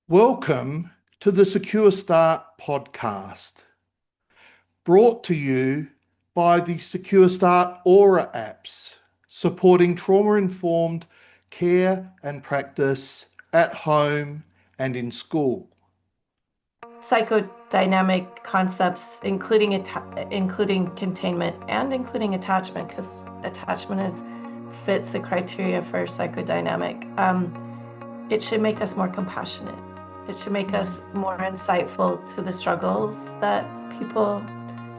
Welcome to the Secure Start podcast, brought to you by the Secure Start Aura apps, supporting trauma-informed care and practice at home and in school. Psychodynamic concepts, including containment and including attachment, because attachment fits the criteria for psychodynamic. It should make us more compassionate. It should make us more insightful to the struggles that people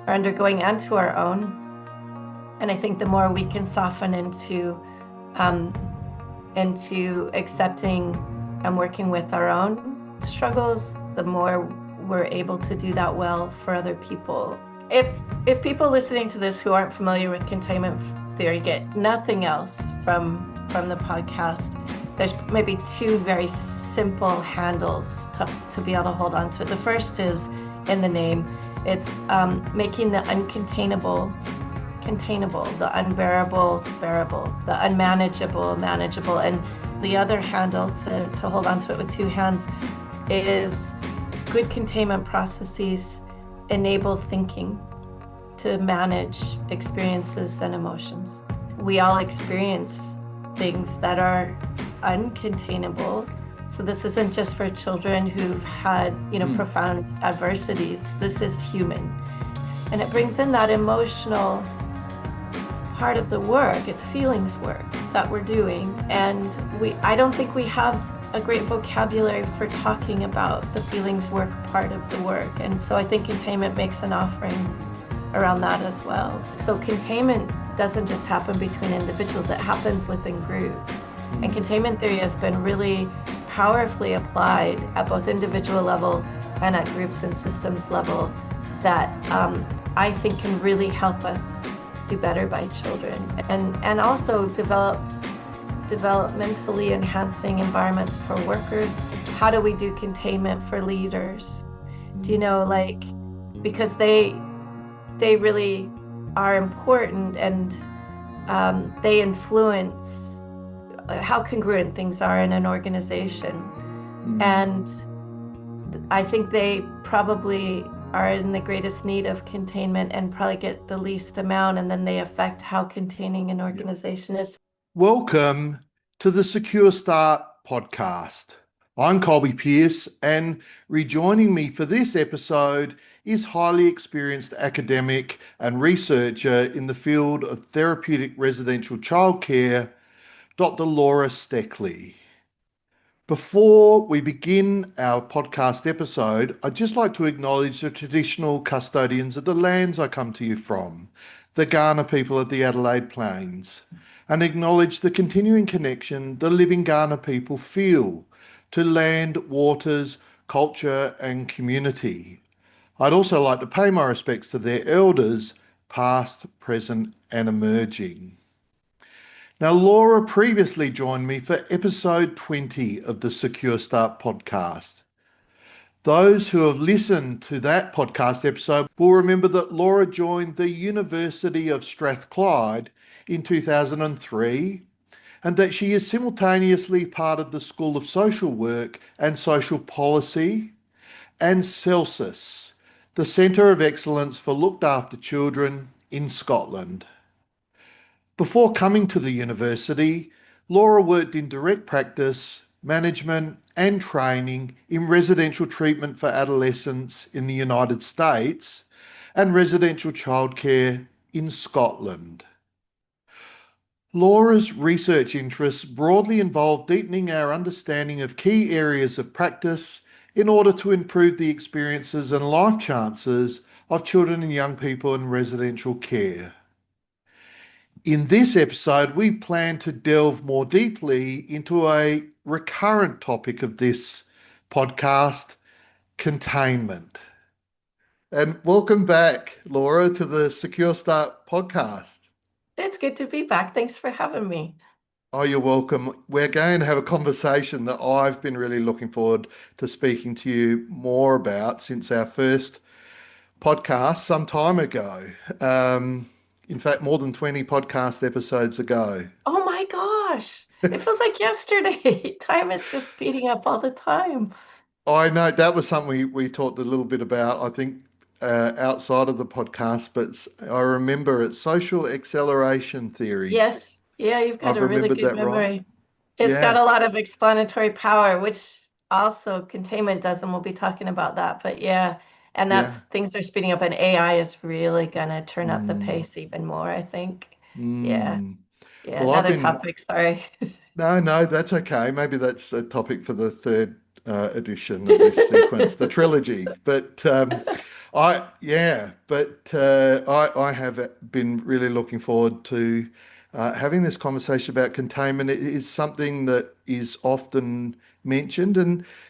are undergoing and to our own. And I think the more we can soften into accepting and working with our own struggles, the more we're able to do that well for other people. If people listening to this who aren't familiar with containment theory get nothing else from the podcast, there's maybe two very simple handles to be able to hold on to it. The first is in the name. It's making the uncontainable containable, the unbearable bearable, the unmanageable manageable. And the other handle to hold on to it with two hands is good containment processes enable thinking to manage experiences and emotions. We all experience things that are uncontainable. So this isn't just for children who've had, profound adversities. This is human. And it brings in that emotional part of the work. It's feelings work that we're doing. And I don't think we have a great vocabulary for talking about the feelings work part of the work. And so I think containment makes an offering around that as well. So containment doesn't just happen between individuals, it happens within groups. And containment theory has been really powerfully applied at both individual level and at groups and systems level that I think can really help us do better by children and also develop developmentally enhancing environments for workers. How do we do containment for leaders? Because they really are important and they influence how congruent things are in an organization. And I think they probably are in the greatest need of containment and probably get the least amount, and then they affect how containing an organization is. Welcome to the Secure Start podcast. I'm Colby Pearce, and rejoining me for this episode is highly experienced academic and researcher in the field of therapeutic residential childcare, Dr. Laura Steckley. Before we begin our podcast episode, I'd just like to acknowledge the traditional custodians of the lands I come to you from, the Kaurna people of the Adelaide Plains, and acknowledge the continuing connection the living Kaurna people feel to land, waters, culture, and community. I'd also like to pay my respects to their elders, past, present, and emerging. Now, Laura previously joined me for episode 20 of the Secure Start podcast. Those who have listened to that podcast episode will remember that Laura joined the University of Strathclyde in 2003 and that she is simultaneously part of the School of Social Work and Social Policy and CELSIS, the Centre of Excellence for Looked After Children in Scotland. Before coming to the university, Laura worked in direct practice, management and training in residential treatment for adolescents in the United States and residential childcare in Scotland. Laura's research interests broadly involve deepening our understanding of key areas of practice in order to improve the experiences and life chances of children and young people in residential care. In this episode, we plan to delve more deeply into a recurrent topic of this podcast, containment. And welcome back, Laura, to the Secure Start podcast. It's good to be back. Thanks for having me. Oh, you're welcome. We're going to have a conversation that I've been really looking forward to speaking to you more about since our first podcast some time ago. In fact, more than 20 podcast episodes ago. Oh my gosh. It feels like yesterday. Time is just speeding up all the time. I know that was something we talked a little bit about, I think, outside of the podcast, but I remember it's social acceleration theory. Yes. Yeah, you've got I've a really remembered good that right. memory. It's got Yeah, a lot of explanatory power, which also containment does, and we'll be talking about that. But yeah, and yeah. that's things are speeding up, and AI is really gonna turn up the Mm, pace even more, I think. Yeah. mm. Yeah, Well, I've another been topic, sorry. No, no, that's okay. Maybe that's a topic for the third edition of this sequence, the trilogy. But I have been really looking forward to having this conversation about containment. It is something that is often mentioned,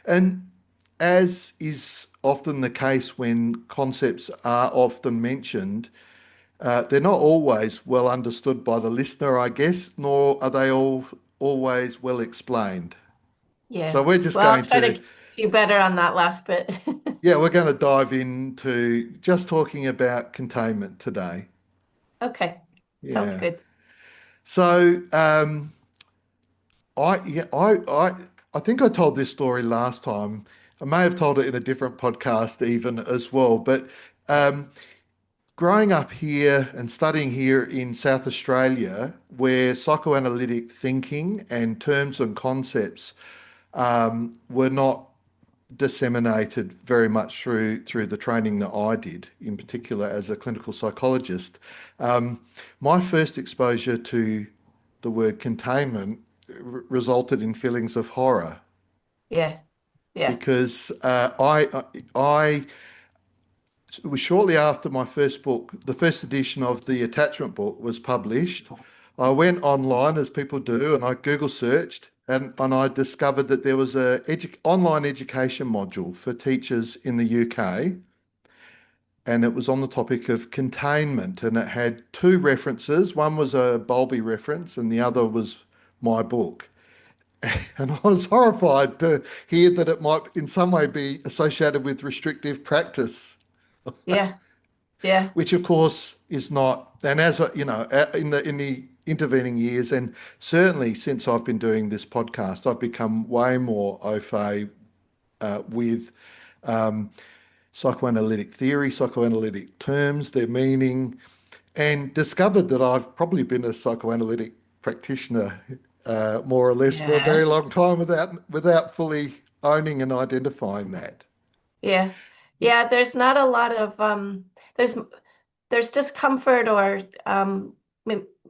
and as is often the case when concepts are often mentioned. They're not always well understood by the listener, I guess, nor are they all always well explained. Yeah. So we're just Well, I'll going try to, to do better on that last bit. yeah, we're going to dive into just talking about containment today. Okay. Sounds Yeah. good. So yeah, I think I told this story last time. I may have told it in a different podcast even as well, but um, growing up here and studying here in South Australia, where psychoanalytic thinking and terms and concepts were not disseminated very much through the training that I did, in particular as a clinical psychologist. Um, my first exposure to the word containment resulted in feelings of horror Yeah. Yeah. because I it was shortly after my first book, the first edition of the attachment book was published. I went online as people do and I Google searched and I discovered that there was a online education module for teachers in the UK and it was on the topic of containment and it had two references. One was a Bowlby reference and the other was my book. And I was horrified to hear that it might in some way be associated with restrictive practice, Yeah. Yeah. which of course is not. And as you know, in the intervening years, and certainly since I've been doing this podcast, I've become way more au fait with um, psychoanalytic theory, psychoanalytic terms, their meaning, and discovered that I've probably been a psychoanalytic practitioner more or less for a Yeah. very long time without fully owning and identifying that. Yeah. Yeah, there's not a lot of there's there's discomfort or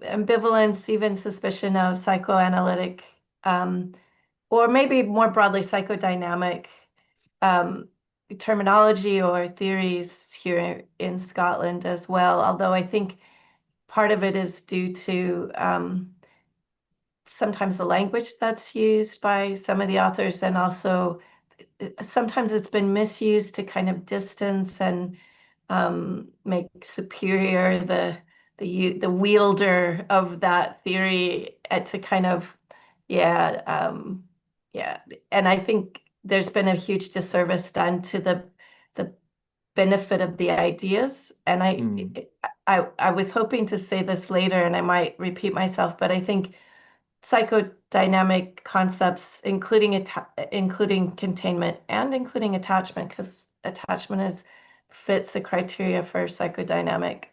ambivalence, even suspicion of psychoanalytic, um, or maybe more broadly psychodynamic um, terminology or theories here in Scotland as well. Although I think part of it is due to sometimes the language that's used by some of the authors, and also sometimes it's been misused to kind of distance and make superior the wielder of that theory to kind of yeah yeah. And I think there's been a huge disservice done to the benefit of the ideas. And Mm, I was hoping to say this later, and I might repeat myself, but I think psychodynamic concepts, including containment and including attachment, because attachment is fits the criteria for psychodynamic.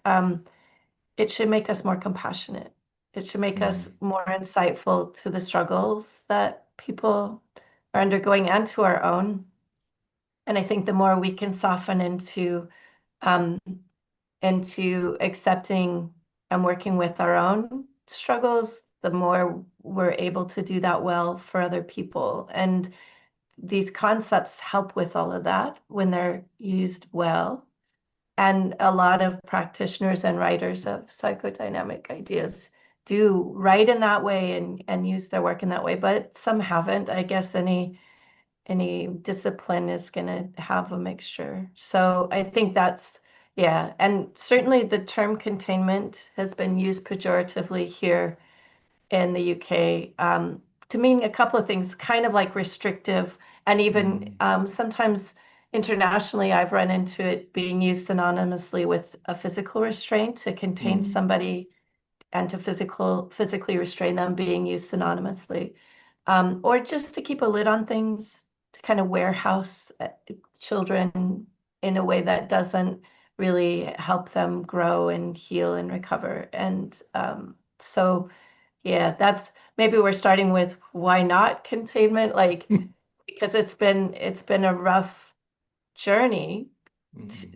It should make us more compassionate. It should make us mm, more insightful to the struggles that people are undergoing and to our own. And I think the more we can soften um, into accepting and working with our own struggles, the more we're able to do that well for other people. And these concepts help with all of that when they're used well. And a lot of practitioners and writers of psychodynamic ideas do write in that way and use their work in that way, but some haven't. I guess any discipline is going to have a mixture. So I think that's, yeah. And certainly the term containment has been used pejoratively here in the UK to mean a couple of things, kind of like restrictive, and even mm, sometimes internationally, I've run into it being used synonymously with a physical restraint to contain mm, somebody and to physically restrain them being used synonymously, or just to keep a lid on things, kind of warehouse children in a way that doesn't really help them grow and heal and recover. And so, yeah, that's maybe we're starting with why not containment, like because it's been a rough journey to,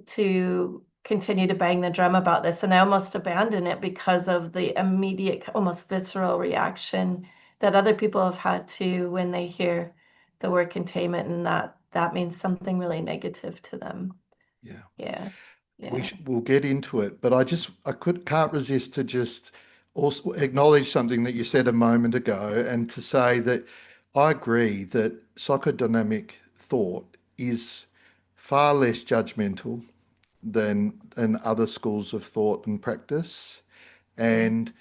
to continue to bang the drum about this. And I almost abandon it because of the immediate, almost visceral reaction that other people have had to when they hear the word containment, and that means something really negative to them. Yeah. Yeah. Yeah. We'll get into it, but can't resist to just also acknowledge something that you said a moment ago, and to say that I agree that psychodynamic thought is far less judgmental than other schools of thought and practice, Yeah. and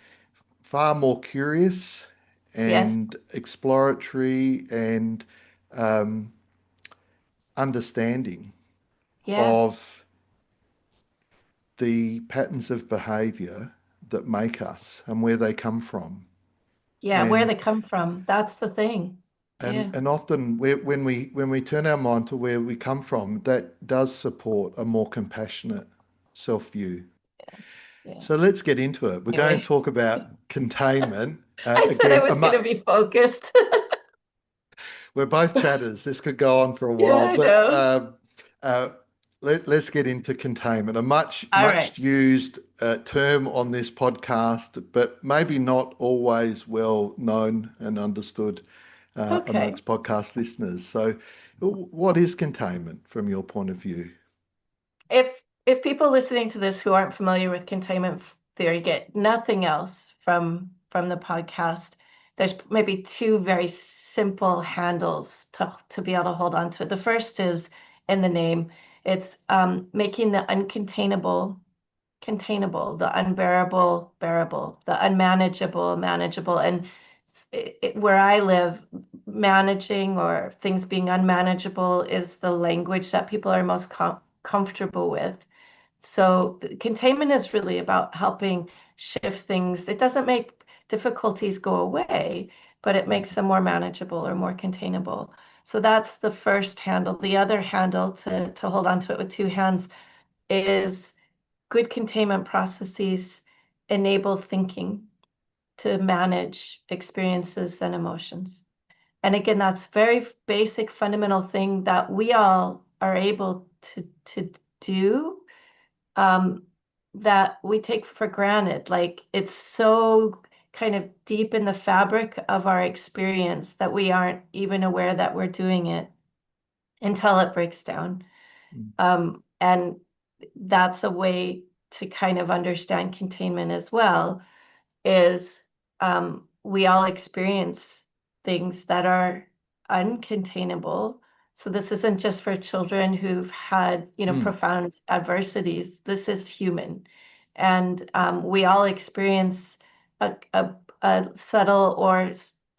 far more curious Yes. and exploratory and um, understanding Yeah. of the patterns of behavior that make us and where they come from. Yeah. Where And they come from. That's the thing. and Yeah. and often when we turn our mind to where we come from, that does support a more compassionate self-view. Yeah. So let's get into it. We're going to Anyway, talk about containment. I said I Again, was going to be focused. we're both chatters. This could go on for a Yeah, while, I but know. uh, let's get into containment, a much All right. much used term on this podcast, but maybe not always well known and understood Okay. amongst podcast listeners. So, what is containment from your point of view? If people listening to this who aren't familiar with containment theory get nothing else from the podcast, there's maybe two very simple handles to be able to hold on to it. The first is in the name. It's making the uncontainable containable, the unbearable bearable, the unmanageable manageable. And where I live, managing or things being unmanageable is the language that people are most comfortable with. So containment is really about helping shift things. It doesn't make difficulties go away, but it makes them more manageable or more containable. So that's the first handle. The other handle to hold on to it with two hands is good containment processes enable thinking to manage experiences and emotions. And again, that's very basic, fundamental thing that we all are able to do, um, that we take for granted. Like it's so kind of deep in the fabric of our experience that we aren't even aware that we're doing it until it breaks down. And that's a way to kind of understand containment as well, is we all experience things that are uncontainable. So this isn't just for children who've had, Mm, profound adversities. This is human. And we all experience a subtle or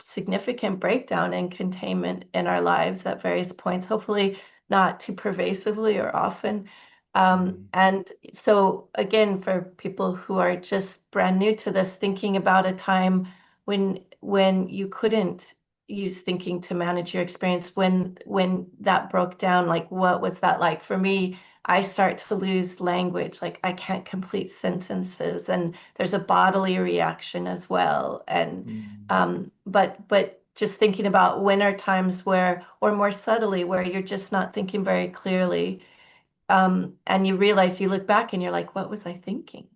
significant breakdown in containment in our lives at various points, hopefully not too pervasively or often. mm, And so, again, for people who are just brand new to this, thinking about a time when you couldn't use thinking to manage your experience, when that broke down, like what was that like? For me, I start to lose language, like I can't complete sentences, and there's a bodily reaction as well. And mm, but just thinking about when are times where, or more subtly, where you're just not thinking very clearly, and you realize, you look back and you're like, what was I thinking?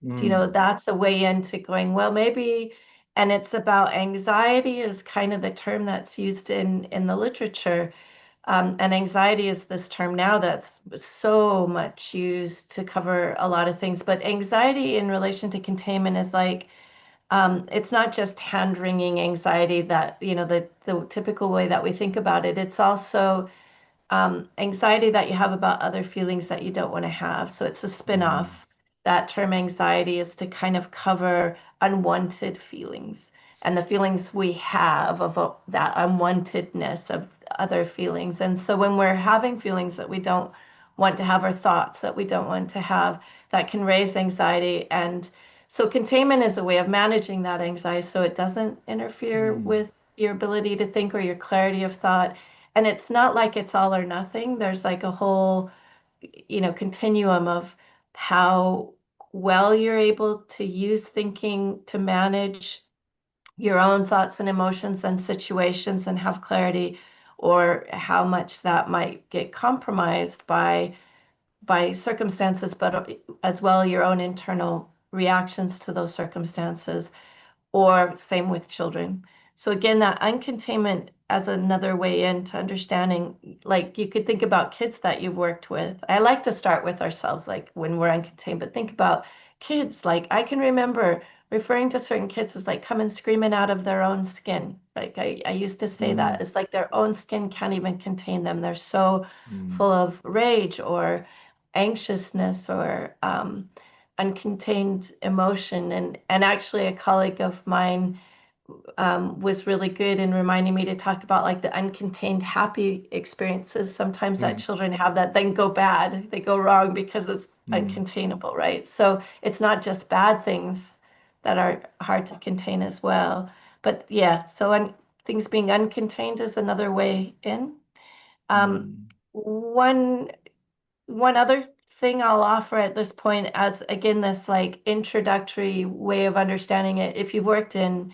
mm, That's a way into going, well, maybe, and it's about anxiety is kind of the term that's used in the literature. And anxiety is this term now that's so much used to cover a lot of things. But anxiety in relation to containment is like, it's not just hand-wringing anxiety that, the typical way that we think about it. It's also anxiety that you have about other feelings that you don't want to have. So it's a mm, spin-off. That term anxiety is to kind of cover unwanted feelings and the feelings we have of that unwantedness of other feelings. And so when we're having feelings that we don't want to have, or thoughts that we don't want to have, that can raise anxiety. And so containment is a way of managing that anxiety so it doesn't interfere mm, with your ability to think or your clarity of thought. And it's not like it's all or nothing. There's like a whole, continuum of how well you're able to use thinking to manage your own thoughts and emotions and situations and have clarity, or how much that might get compromised by circumstances, but as well your own internal reactions to those circumstances, or same with children. So again, that uncontainment as another way into understanding, like you could think about kids that you've worked with. I like to start with ourselves, like when we're uncontained, but think about kids. Like I can remember referring to certain kids as like coming screaming out of their own skin. Like I used to say that Mm, it's like their own skin can't even contain them. They're so mm, full of rage or anxiousness or uncontained emotion. And actually, a colleague of mine was really good in reminding me to talk about like the uncontained happy experiences. Sometimes that mm, children have that then go bad, they go wrong because it's mm, uncontainable, right? So it's not just bad things that are hard to contain as well. But yeah, so things being uncontained is another way in. Um, mm, one one other thing I'll offer at this point, as again, this like introductory way of understanding it, if you've worked in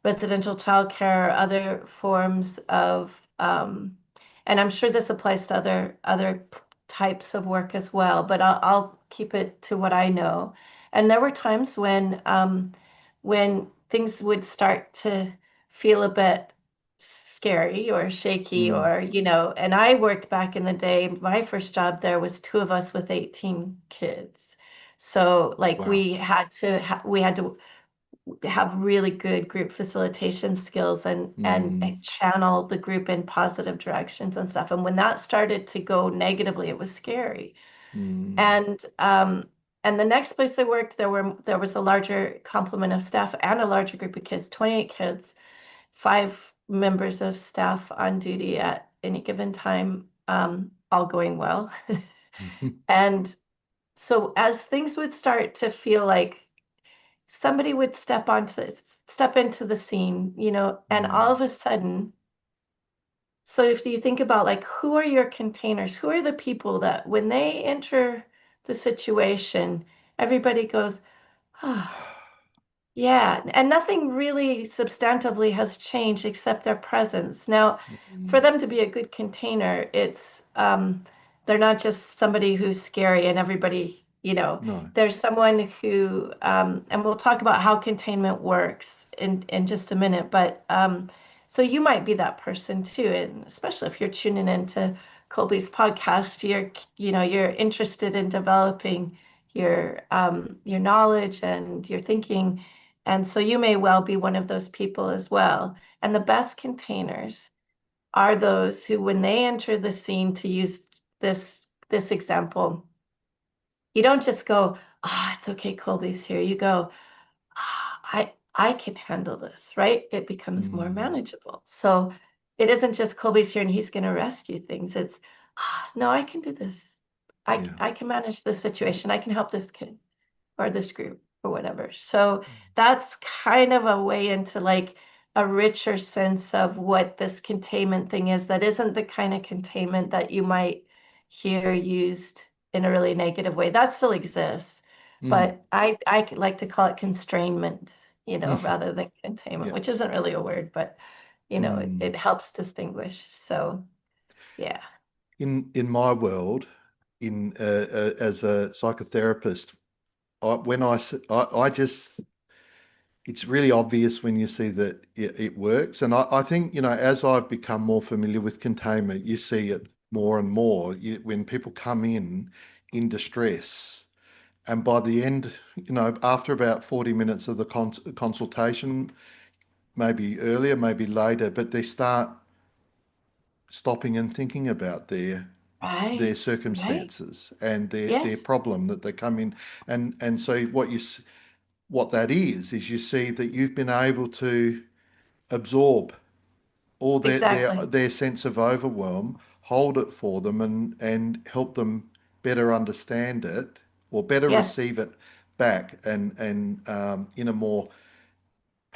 residential childcare, other forms of, and I'm sure this applies to other types of work as well, but I'll keep it to what I know. And there were times when things would start to feel a bit scary or shaky, mm. or and I worked back in the day. My first job there was two of us with 18 kids. So like Wow. we had to have really good group facilitation skills and Mm, channel the group in positive directions and stuff. And when that started to go negatively, it was scary. mm, And the next place I worked, there was a larger complement of staff and a larger group of kids, 28 kids, five members of staff on duty at any given time, all going well. And so as things would start to feel like somebody would step into the scene, and all mm. of a sudden, so if you think about like who are your containers, who are the people that when they enter the situation, everybody goes, ah, yeah, and nothing really substantively has changed except their presence. Now, for Mm. them to be a good container, it's they're not just somebody who's scary and everybody, No. there's someone who, and we'll talk about how containment works in just a minute, but so you might be that person too, and especially if you're tuning into Colby's podcast, you're interested in developing your knowledge and your thinking, and so you may well be one of those people as well. And the best containers are those who, when they enter the scene, to use this this example, you don't just go, "Ah, it's okay, Colby's here." You go, "Ah, I can handle this," right? It becomes more Mm. manageable. So it isn't just Colby's here and he's going to rescue things. It's, no, I can do this. I Yeah. I can manage this situation. I can help this kid or this group or whatever. So that's kind of a way into like a richer sense of what this containment thing is that isn't the kind of containment that you might hear used in a really negative way. That still exists, Mm. but I like to call it constrainment, Mm. rather than containment, Yeah. which isn't really a word, but Mm. it helps distinguish. So yeah. In my world, as a psychotherapist, I just it's really obvious when you see that it works. And I think, as I've become more familiar with containment, you see it more and more when people come in distress. And by the end, after about 40 minutes of the consultation, maybe earlier, maybe later, but they start stopping and thinking about their Right. Right. circumstances and their Yes. problem that they come in. And so what that is you see that you've been able to absorb all Exactly. their sense of overwhelm, hold it for them, and help them better understand it or better Yes. receive it back, and in a more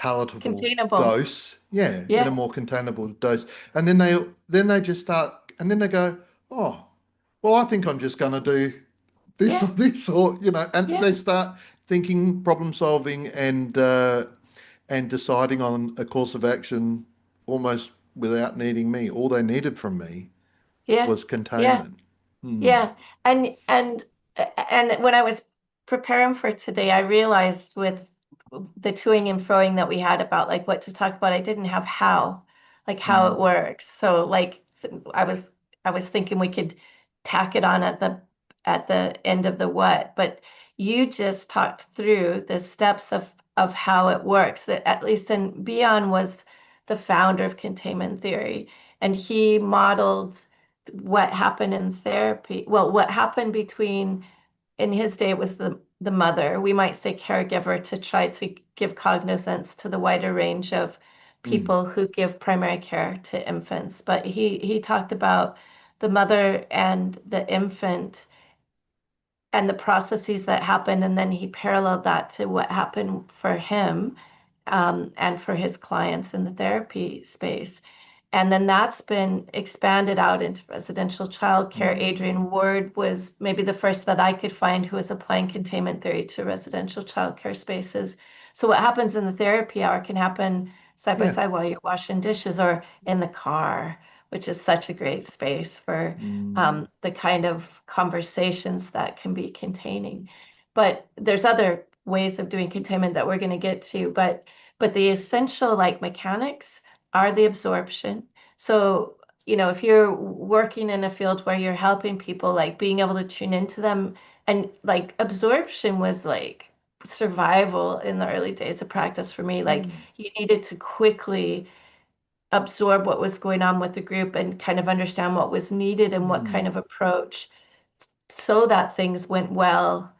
palatable containable. dose, yeah, in a Yeah, more containable dose. And then they just start, and then they go, oh, well, I think I'm just going to do this or yeah, this, or and yeah, they start thinking, problem solving, and deciding on a course of action almost without needing me. All they needed from me yeah, was yeah. containment. Hmm. Yeah, and when I was preparing for today, I realized with the toing and froing that we had about like what to talk about, I didn't have like how it Hmm. works. So like I was thinking we could tack it on at the end of the what, but you just talked through the steps of how it works. That at least in Bion was the founder of containment theory, and he modeled what happened in therapy. Well, what happened between in his day it was the mother, we might say caregiver, to try to give cognizance to the wider range of Hmm. people who give primary care to infants. But he talked about the mother and the infant and the processes that happened, and then he paralleled that to what happened for him and for his clients in the therapy space. And then that's been expanded out into residential childcare. Hmm. Adrian Ward was maybe the first that I could find who was applying containment theory to residential childcare spaces. So what happens in the therapy hour can happen side by Yeah. side while you're washing dishes or in the car, which is such a great space for Hmm. the kind of conversations that can be containing. But there's other ways of doing containment that we're going to get to. But the essential like mechanics are the absorption. So, if you're working in a field where you're helping people, like being able to tune into them, and like absorption was like survival in the early days of practice for me. Like Hmm. you needed to quickly absorb what was going on with the group and kind of understand what was needed and what kind Hmm. of approach so that things went well,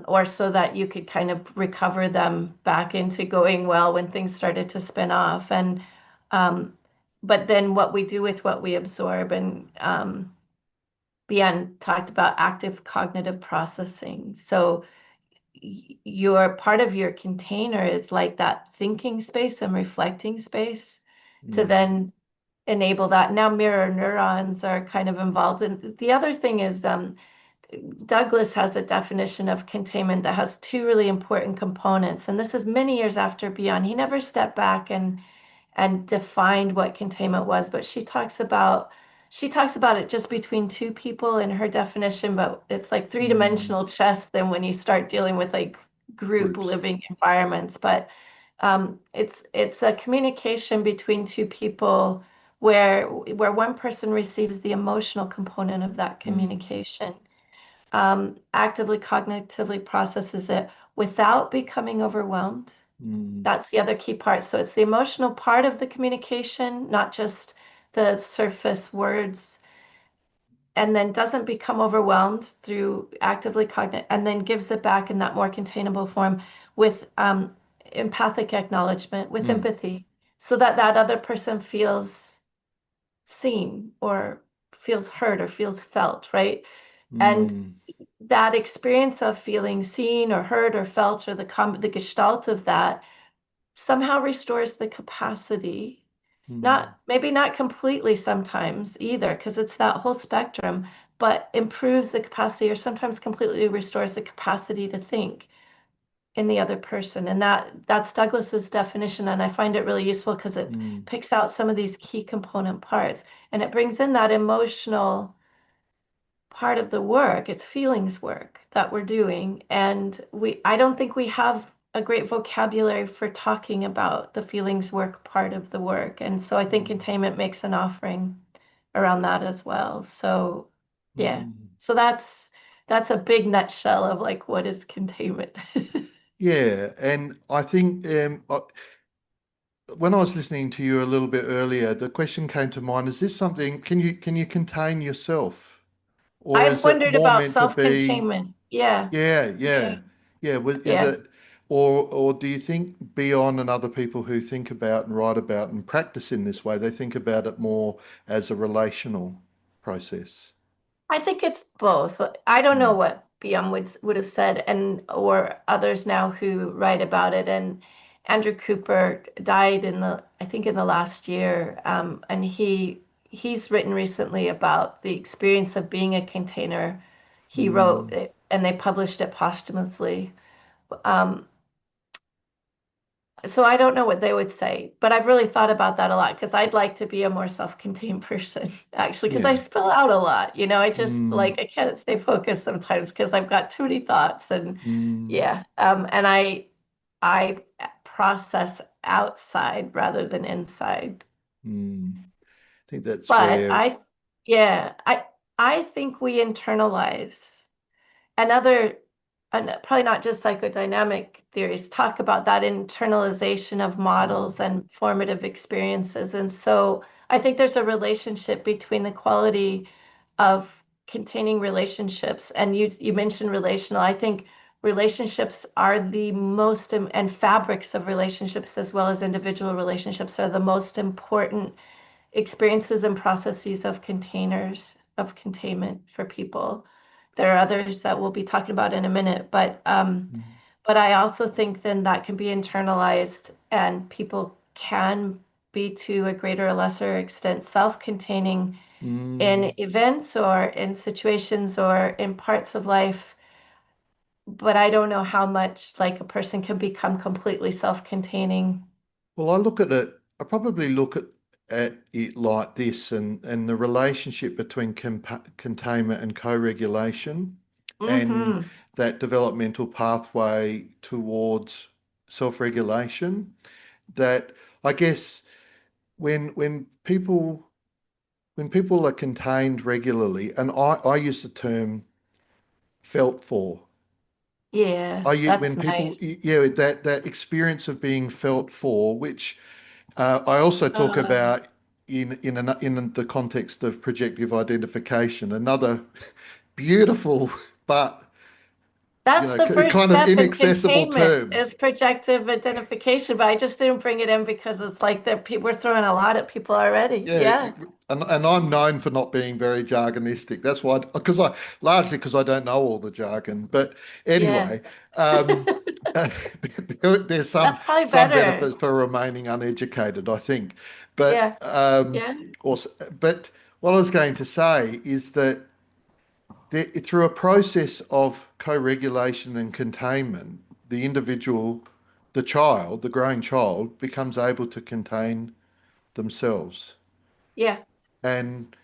or so that you could kind of recover them back into going well when things started to spin off. And um, but then what we do with what we absorb, and Bian talked about active cognitive processing. So your part of your container is like that thinking space and reflecting space to Hmm. then enable that. Now mirror neurons are kind of involved. And the other thing is Douglas has a definition of containment that has two really important components. And this is many years after Beyond. He never stepped back and defined what containment was, but she talks about it just between two people in her definition, but it's like Hmm. three-dimensional chess then when you start dealing with like group Groups. living environments. But it's a communication between two people where one person receives the emotional component of that Hmm. communication, actively cognitively processes it without becoming overwhelmed. Hmm. That's the other key part. So it's the emotional part of the communication, not just the surface words, and then doesn't become overwhelmed through actively cognate, and then gives it back in that more containable form with empathic acknowledgement, with Hmm. empathy, so that that other person feels seen or feels heard or feels felt, right? And Hmm. that experience of feeling seen or heard or felt, or the gestalt of that, somehow restores the capacity, Hmm. not maybe not completely sometimes either, because it's that whole spectrum, but improves the capacity or sometimes completely restores the capacity to think in the other person. And that's Douglas's definition, and I find it really useful because it Hmm. picks out some of these key component parts, and it brings in that emotional part of the work. It's feelings work that we're doing. And I don't think we have a great vocabulary for talking about the feelings work part of the work. And so I think Hmm. containment makes an offering around that as well. So yeah. Hmm. So that's a big nutshell of like what is containment. Yeah, and I think when I was listening to you a little bit earlier, the question came to mind: is this something? Can you contain yourself, or I've is it wondered more about meant to be? self-containment. Yeah. Yeah, Yeah. yeah, yeah. Is Yeah. it, or do you think beyond and other people who think about and write about and practice in this way, they think about it more as a relational process? I think it's both. I don't know Mm, what BM would have said, and or others now who write about it, Andrew Cooper died I think in the last year, and he's written recently about the experience of being a container. He wrote Mm, it, and they published it posthumously. Um, so I don't know what they would say, but I've really thought about that a lot because I'd like to be a more self-contained person, actually, because I yeah. spill out a lot. I just Mm, I can't stay focused sometimes because I've got too many thoughts, and mm, yeah, and I process outside rather than inside. mm. I think that's But where. yeah, I think we internalize. Another, and probably not just psychodynamic theories, talk about that internalization of models Mm, and formative experiences. And so I think there's a relationship between the quality of containing relationships. And you mentioned relational. I think relationships are the most, and fabrics of relationships as well as individual relationships are the most important experiences and processes of containers of containment for people. There are others that we'll be talking about in a minute, mm, but I also think then that can be internalized and people can be to a greater or lesser extent self-containing in mm. events or in situations or in parts of life. But I don't know how much like a person can become completely self-containing. Well, I look at it, I probably look at it like this and the relationship between containment and co-regulation and Mm-hmm. that developmental pathway towards self-regulation. That I guess when when people when people are contained regularly, and I use the term felt for. Yeah, When that's people, nice. yeah, that experience of being felt for, which I also talk Uh, about in the context of projective identification, another beautiful but That's the first kind of step in inaccessible containment term. is projective identification, but I just didn't bring it in because it's like that we're throwing a lot at people already. Yeah, Yeah, and I'm known for not being very jargonistic. That's why, because I largely because I don't know all the jargon. But yeah. anyway, um, there's That's probably some better. benefits for remaining uneducated, I think. But Yeah, yeah, also, but what I was going to say is that through a process of co-regulation and containment, the individual, the child, the growing child, becomes able to contain themselves. yeah, And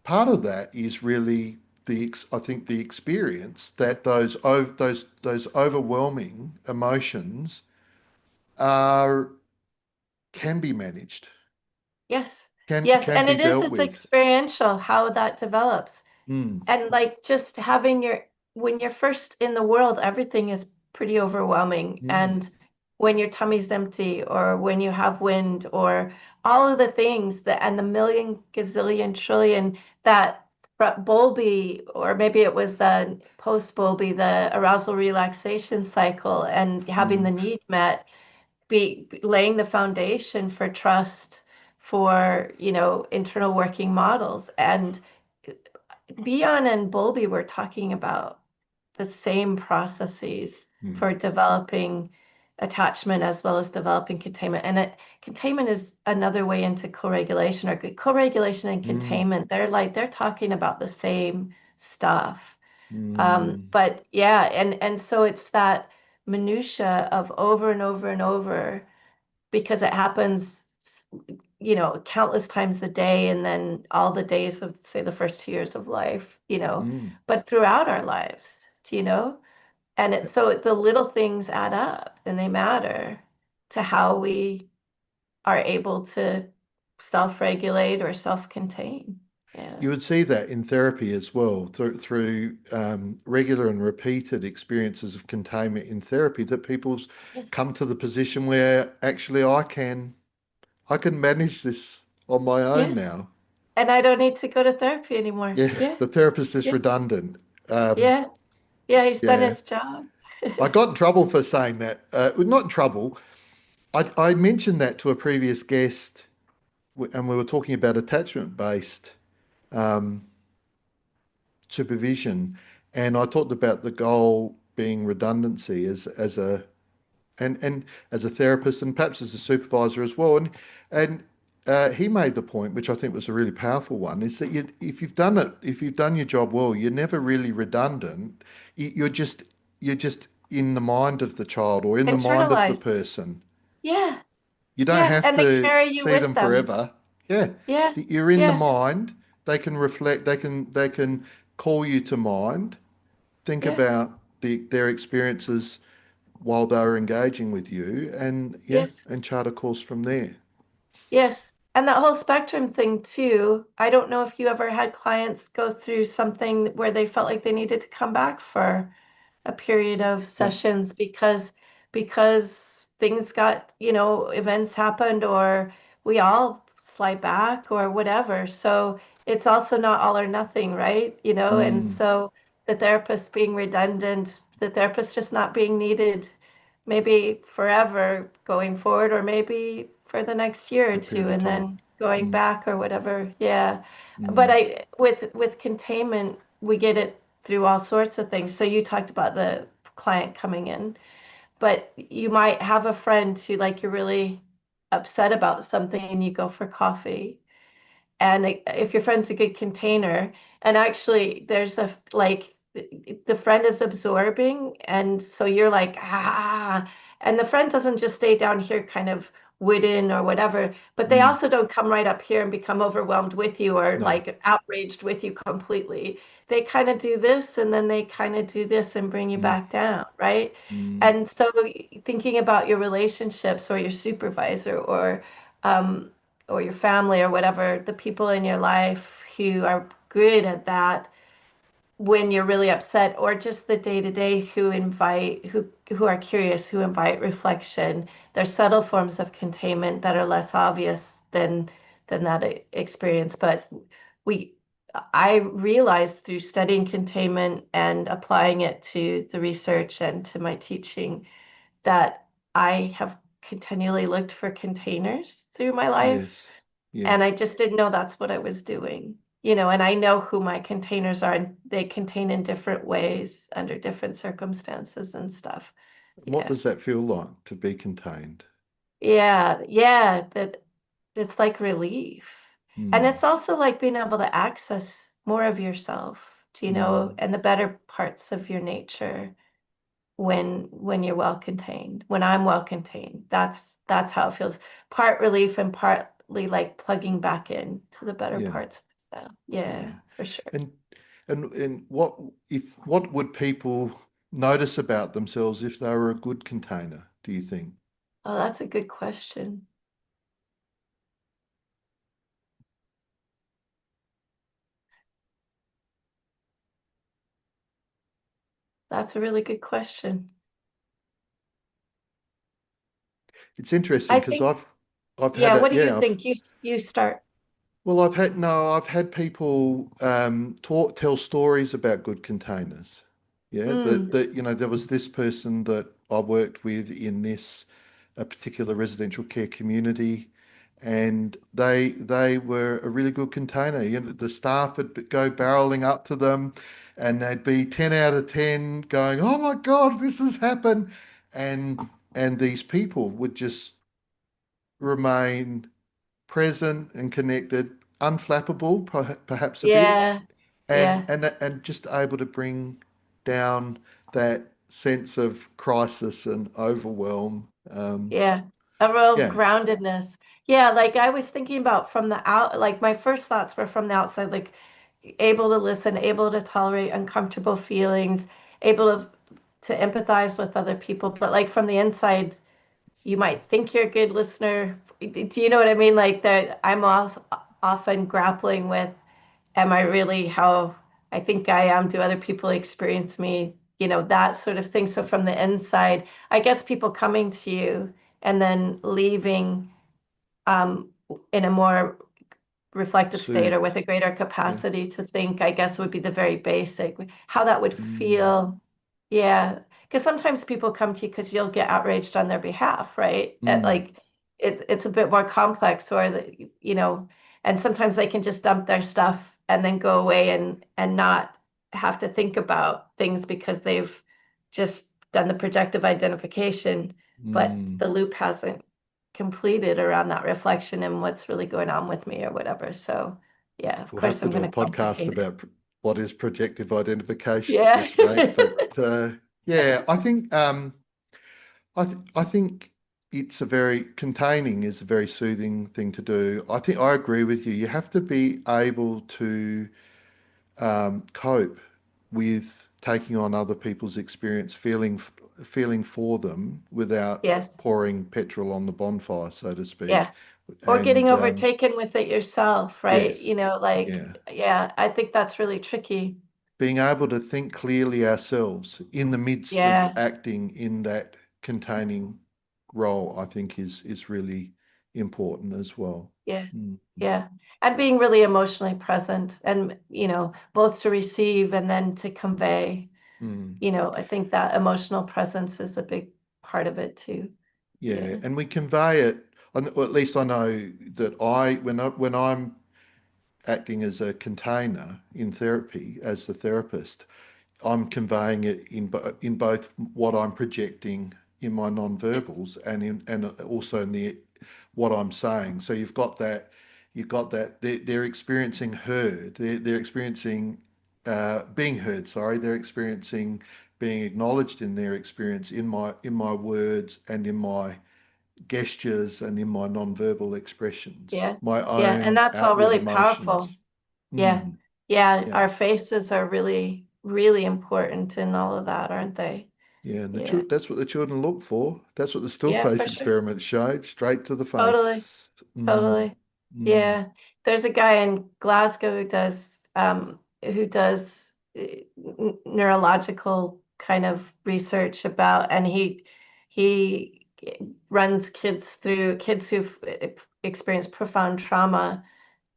part of that is really I think the experience that those overwhelming emotions are can be managed, yes, yes. can And be it is, dealt it's with. experiential how that develops. Mm, And like just having when you're first in the world, everything is pretty overwhelming. mm, And when your tummy's empty, or when you have wind, or all of the things that, and the million gazillion trillion that Bowlby, or maybe it was post Bowlby, the arousal relaxation cycle, and having the mm, need met, be laying the foundation for trust, for internal working models. And Bion and Bowlby were talking about the same processes mm, for developing attachment as well as developing containment. And containment is another way into co-regulation, or co-regulation and mm, containment. They're talking about the same stuff. mm, But yeah, and so it's that minutia of over and over and over, because it happens, countless times a day, and then all the days of, say, the first 2 years of life, mm. but throughout our lives, and it's so the little things add up and they matter to how we are able to self-regulate or self-contain. Yeah. You would see that in therapy as well, through regular and repeated experiences of containment in therapy, that people's Yes. come to the position where actually I can manage this on my own Yeah. now. And I don't need to go to therapy anymore. Yeah, Yeah. the therapist is Yeah. redundant. Um, Yeah. Yeah. He's done yeah, his job. I got in trouble for saying that. Not in trouble. I mentioned that to a previous guest, and we were talking about attachment-based um, supervision, and I talked about the goal being redundancy as and as a therapist and perhaps as a supervisor as well. And he made the point, which I think was a really powerful one, is that if you've done your job well, you're never really redundant. You're just in the mind of the child or in the mind of the Internalized. person. Yeah. You don't Yeah. have And they to carry you see with them them. forever. Yeah, Yeah. you're in the Yeah. mind. They can reflect. They can call you to mind. Think Yeah. about their experiences while they're engaging with you, and yeah, Yes. and chart a course from there. Yes. And that whole spectrum thing too. I don't know if you ever had clients go through something where they felt like they needed to come back for a period of Yeah. sessions because things got, events happened or we all slide back or whatever. So it's also not all or nothing, right? And Mm, so the therapist being redundant, the therapist just not being needed maybe forever going forward or maybe for the next year or a two period of and time. then going Mm, back or whatever. Yeah. But mm, I with containment, we get it through all sorts of things. So you talked about the client coming in, but you might have a friend who like you're really upset about something and you go for coffee. And if your friend's a good container, and actually there's a like the friend is absorbing, and so you're like, and the friend doesn't just stay down here kind of wooden or whatever, but they mm. also don't come right up here and become overwhelmed with you or No. like outraged with you completely. They kind of do this and then they kind of do this and bring you Mm, back down, right? mm. And so thinking about your relationships or your supervisor um, or your family or whatever, the people in your life who are good at that when you're really upset, or just the day to day who are curious, who invite reflection. There's subtle forms of containment that are less obvious than that experience. But we I realized through studying containment and applying it to the research and to my teaching that I have continually looked for containers through my life Yes. Yeah. and I just didn't know that's what I was doing. And I know who my containers are, and they contain in different ways under different circumstances and stuff. What Yeah. does that feel like to be contained? Yeah. Yeah. That it's like relief. And Mm, it's also like being able to access more of yourself, mm. and the better parts of your nature when you're well contained, when I'm well contained. That's how it feels. Part relief and partly like plugging back in to the better Yeah. parts of myself. Yeah, Yeah. for sure. And and what would people notice about themselves if they were a good container, do you think? Oh, that's a good question. That's a really good question. It's interesting I because think, I've had yeah, a what do you yeah, think? You start. well, I've had people tell stories about good containers. Yeah, Mm, there was this person that I worked with in this a particular residential care community, and they were a really good container. The staff would go barreling up to them, and they'd be 10 out of 10, going, "Oh my God, this has happened," and and these people would just remain present and connected, unflappable, perhaps a bit, yeah, yeah, and just able to bring down that sense of crisis and overwhelm. yeah. A real Yeah. groundedness. Yeah, like I was thinking about from the out, like my first thoughts were from the outside, like able to listen, able to tolerate uncomfortable feelings, able to empathize with other people, but like from the inside, you might think you're a good listener. Do you know what I mean? Like that I'm also often grappling with, am I really how I think I am? Do other people experience me? That sort of thing. So from the inside, I guess people coming to you and then leaving um, in a more reflective state or Soothed. with a greater Yeah. capacity to think, I guess would be the very basic. How that would Mm, feel. Yeah. Because sometimes people come to you because you'll get outraged on their behalf, right? mm, Like it's a bit more complex or and sometimes they can just dump their stuff and then go away and not have to think about things because they've just done the projective identification but Mm. the loop hasn't completed around that reflection and what's really going on with me or whatever. So yeah, of We'll have course to I'm do going a to podcast complicate it. about what is projective identification at Yeah. this rate. But yeah, I think it's a very containing is a very soothing thing to do. I think I agree with you. You have to be able to cope with taking on other people's experience, feeling for them without Yes. pouring petrol on the bonfire, so to speak. Yeah. Or getting And overtaken with it yourself, right? yes, yeah, Yeah, I think that's really tricky. being able to think clearly ourselves in the midst of Yeah. acting in that containing role, I think is really important as well. Yeah. Mm, Yeah. And being really emotionally present and, both to receive and then to convey, mm. I think that emotional presence is a big part of it too. Yeah, Yeah. and we convey it, or at least I know that when I'm acting as a container in therapy as the therapist, I'm conveying it in both what I'm projecting in my Yes. non-verbals and also in the what I'm saying. So you've got that they're experiencing heard, they're experiencing being heard. Sorry, they're experiencing being acknowledged in their experience in my words and in my gestures and in my non-verbal expressions, Yeah. my Yeah. And own that's all outward really powerful. emotions. Yeah. Mm, Yeah. yeah. Our faces are really, really important in all of that, aren't they? Yeah, and Yeah. that's what the children look for. That's what the still Yeah, face for sure. experiment showed, straight to the Totally. face. Mm, Totally. mm, Yeah. There's a guy in Glasgow who does neurological kind of research about, and he runs kids who've experienced profound trauma,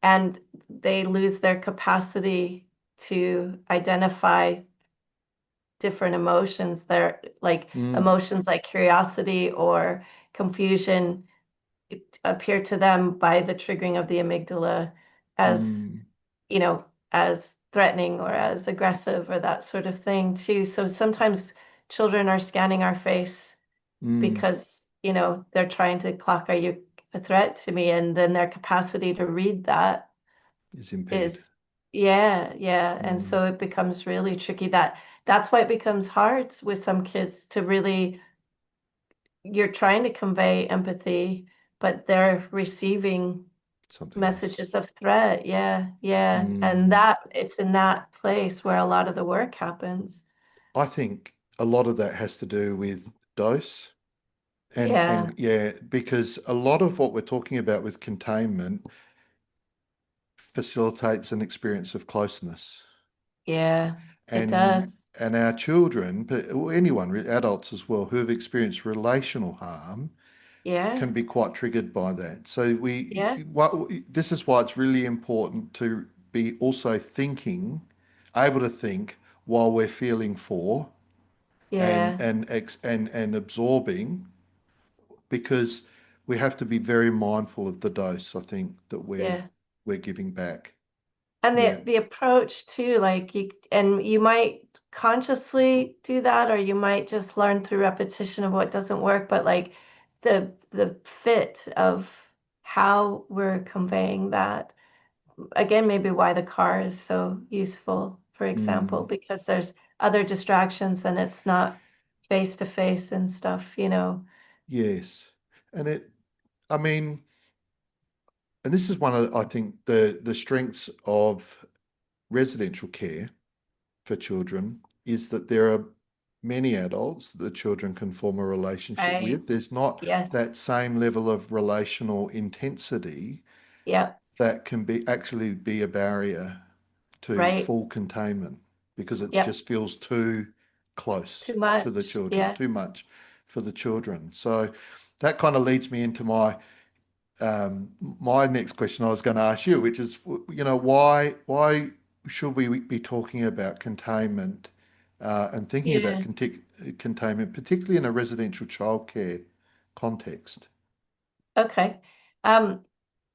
and they lose their capacity to identify different emotions. They're like mm, emotions like curiosity or confusion appear to them by the triggering of the amygdala as, mm, as threatening or as aggressive or that sort of thing too. So sometimes children are scanning our face mm, because, they're trying to clock, are you a threat to me? And then their capacity to read that is impaired. is, yeah, yeah. And Mm, so it becomes really tricky. That's why it becomes hard with some kids to really, you're trying to convey empathy, but they're receiving something else. messages of threat. Yeah, yeah. And Mm. that it's in that place where a lot of the work happens. I think a lot of that has to do with dose Yeah, and yeah, because a lot of what we're talking about with containment facilitates an experience of closeness. yeah, it and does. and our children, but anyone, adults as well, who have experienced relational harm Yeah, can be quite triggered by that. So yeah, this is why it's really important to be also able to think while we're feeling for yeah, and absorbing, because we have to be very mindful of the dose, I think, that yeah. we're giving back. And Yeah. the approach too, like you might consciously do that, or you might just learn through repetition of what doesn't work, but like the fit of how we're conveying that. Again, maybe why the car is so useful, for example, Mm, because there's other distractions and it's not face to face and stuff. yes. And I mean, and this is one of, I think, the strengths of residential care for children is that there are many adults that the children can form a relationship Right? with. There's not Yes. that same level of relational intensity Yep. that can actually be a barrier to Right. full containment because it Yep. just feels too close Too to the much. children, Yeah. too much for the children. So that kind of leads me into my next question I was going to ask you, which is, why should we be talking about containment and thinking about Yeah. containment, particularly in a residential childcare context? Okay. Um,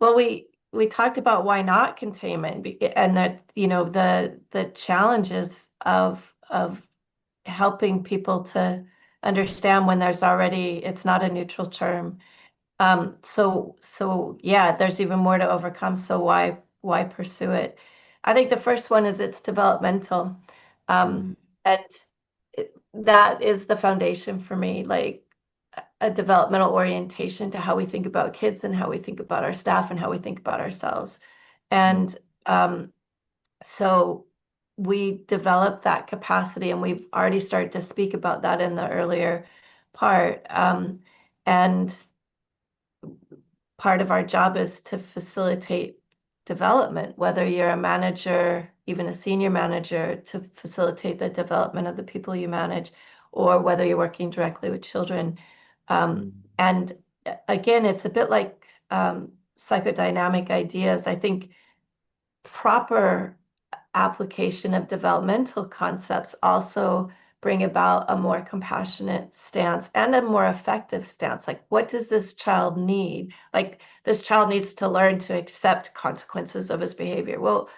well, we talked about why not containment and that, the challenges of helping people to understand when there's already, it's not a neutral term. So yeah, there's even more to overcome. So why pursue it? I think the first one is it's developmental. Mm, And that is the foundation for me, like a developmental orientation to how we think about kids and how we think about our staff and how we think about ourselves. mm, And so we develop that capacity, and we've already started to speak about that in the earlier part. And part of our job is to facilitate development, whether you're a manager, even a senior manager, to facilitate the development of the people you manage, or whether you're working directly with children. mm, And again, it's a bit like psychodynamic ideas. I think proper application of developmental concepts also bring about a more compassionate stance and a more effective stance. Like, what does this child need? Like, this child needs to learn to accept consequences of his behavior. Well,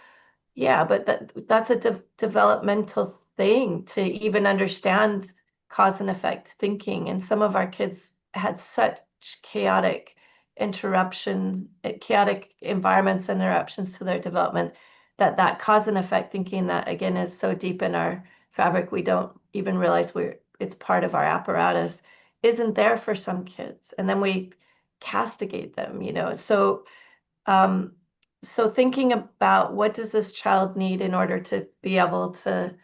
yeah, but that's a developmental thing to even understand cause and effect thinking. And some of our kids had such chaotic interruptions, chaotic environments and interruptions to their development, that cause and effect thinking, that again is so deep in our fabric we don't even realize it's part of our apparatus, isn't there for some kids. And then we castigate them, um, so thinking about what does this child need in order to be able to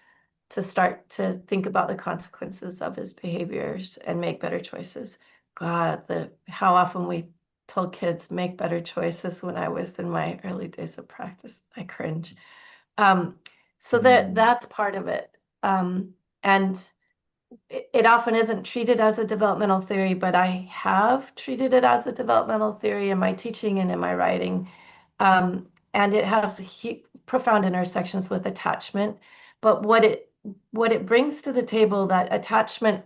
start to think about the consequences of his behaviors and make better choices. God, the how often we told kids make better choices when I was in my early days of practice. I cringe. Um, so mm, that's part of it. And it often isn't treated as a developmental theory, but I have treated it as a developmental theory in my teaching and in my writing. And it has profound intersections with attachment. But what it brings to the table that attachment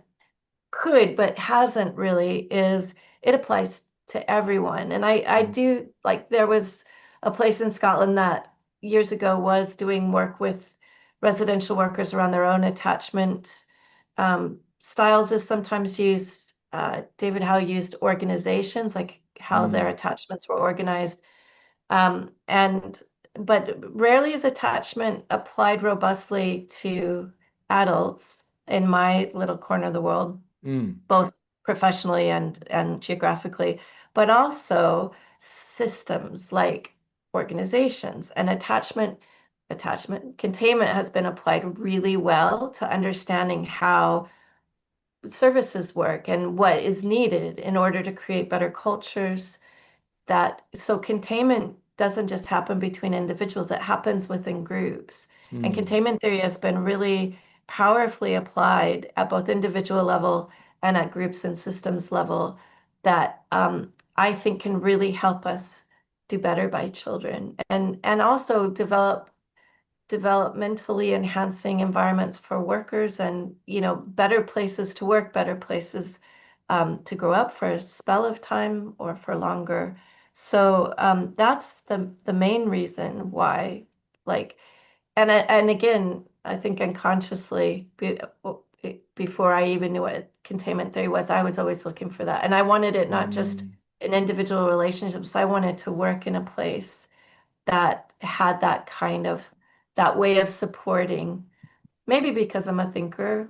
could but hasn't really is it applies to everyone. And I mm, do, like, there was a place in Scotland that years ago was doing work with residential workers around their own attachment styles. Is sometimes used. David Howe used organizations, like how their mm, attachments were organized, and but rarely is attachment applied robustly to adults in my little corner of the world, mm. both professionally and geographically, but also systems like organizations. And attachment containment has been applied really well to understanding how services work and what is needed in order to create better cultures. That so containment doesn't just happen between individuals, it happens within groups. And Mm. containment theory has been really powerfully applied at both individual level and at groups and systems level, that I think can really help us do better by children, and also developmentally enhancing environments for workers, and better places to work, better places to grow up for a spell of time or for longer. So that's the main reason why, like, and again, I think unconsciously, before I even knew what containment theory was, I was always looking for that, and I wanted it not just Mm. in individual relationships. I wanted to work in a place that had that way of supporting, maybe because I'm a thinker,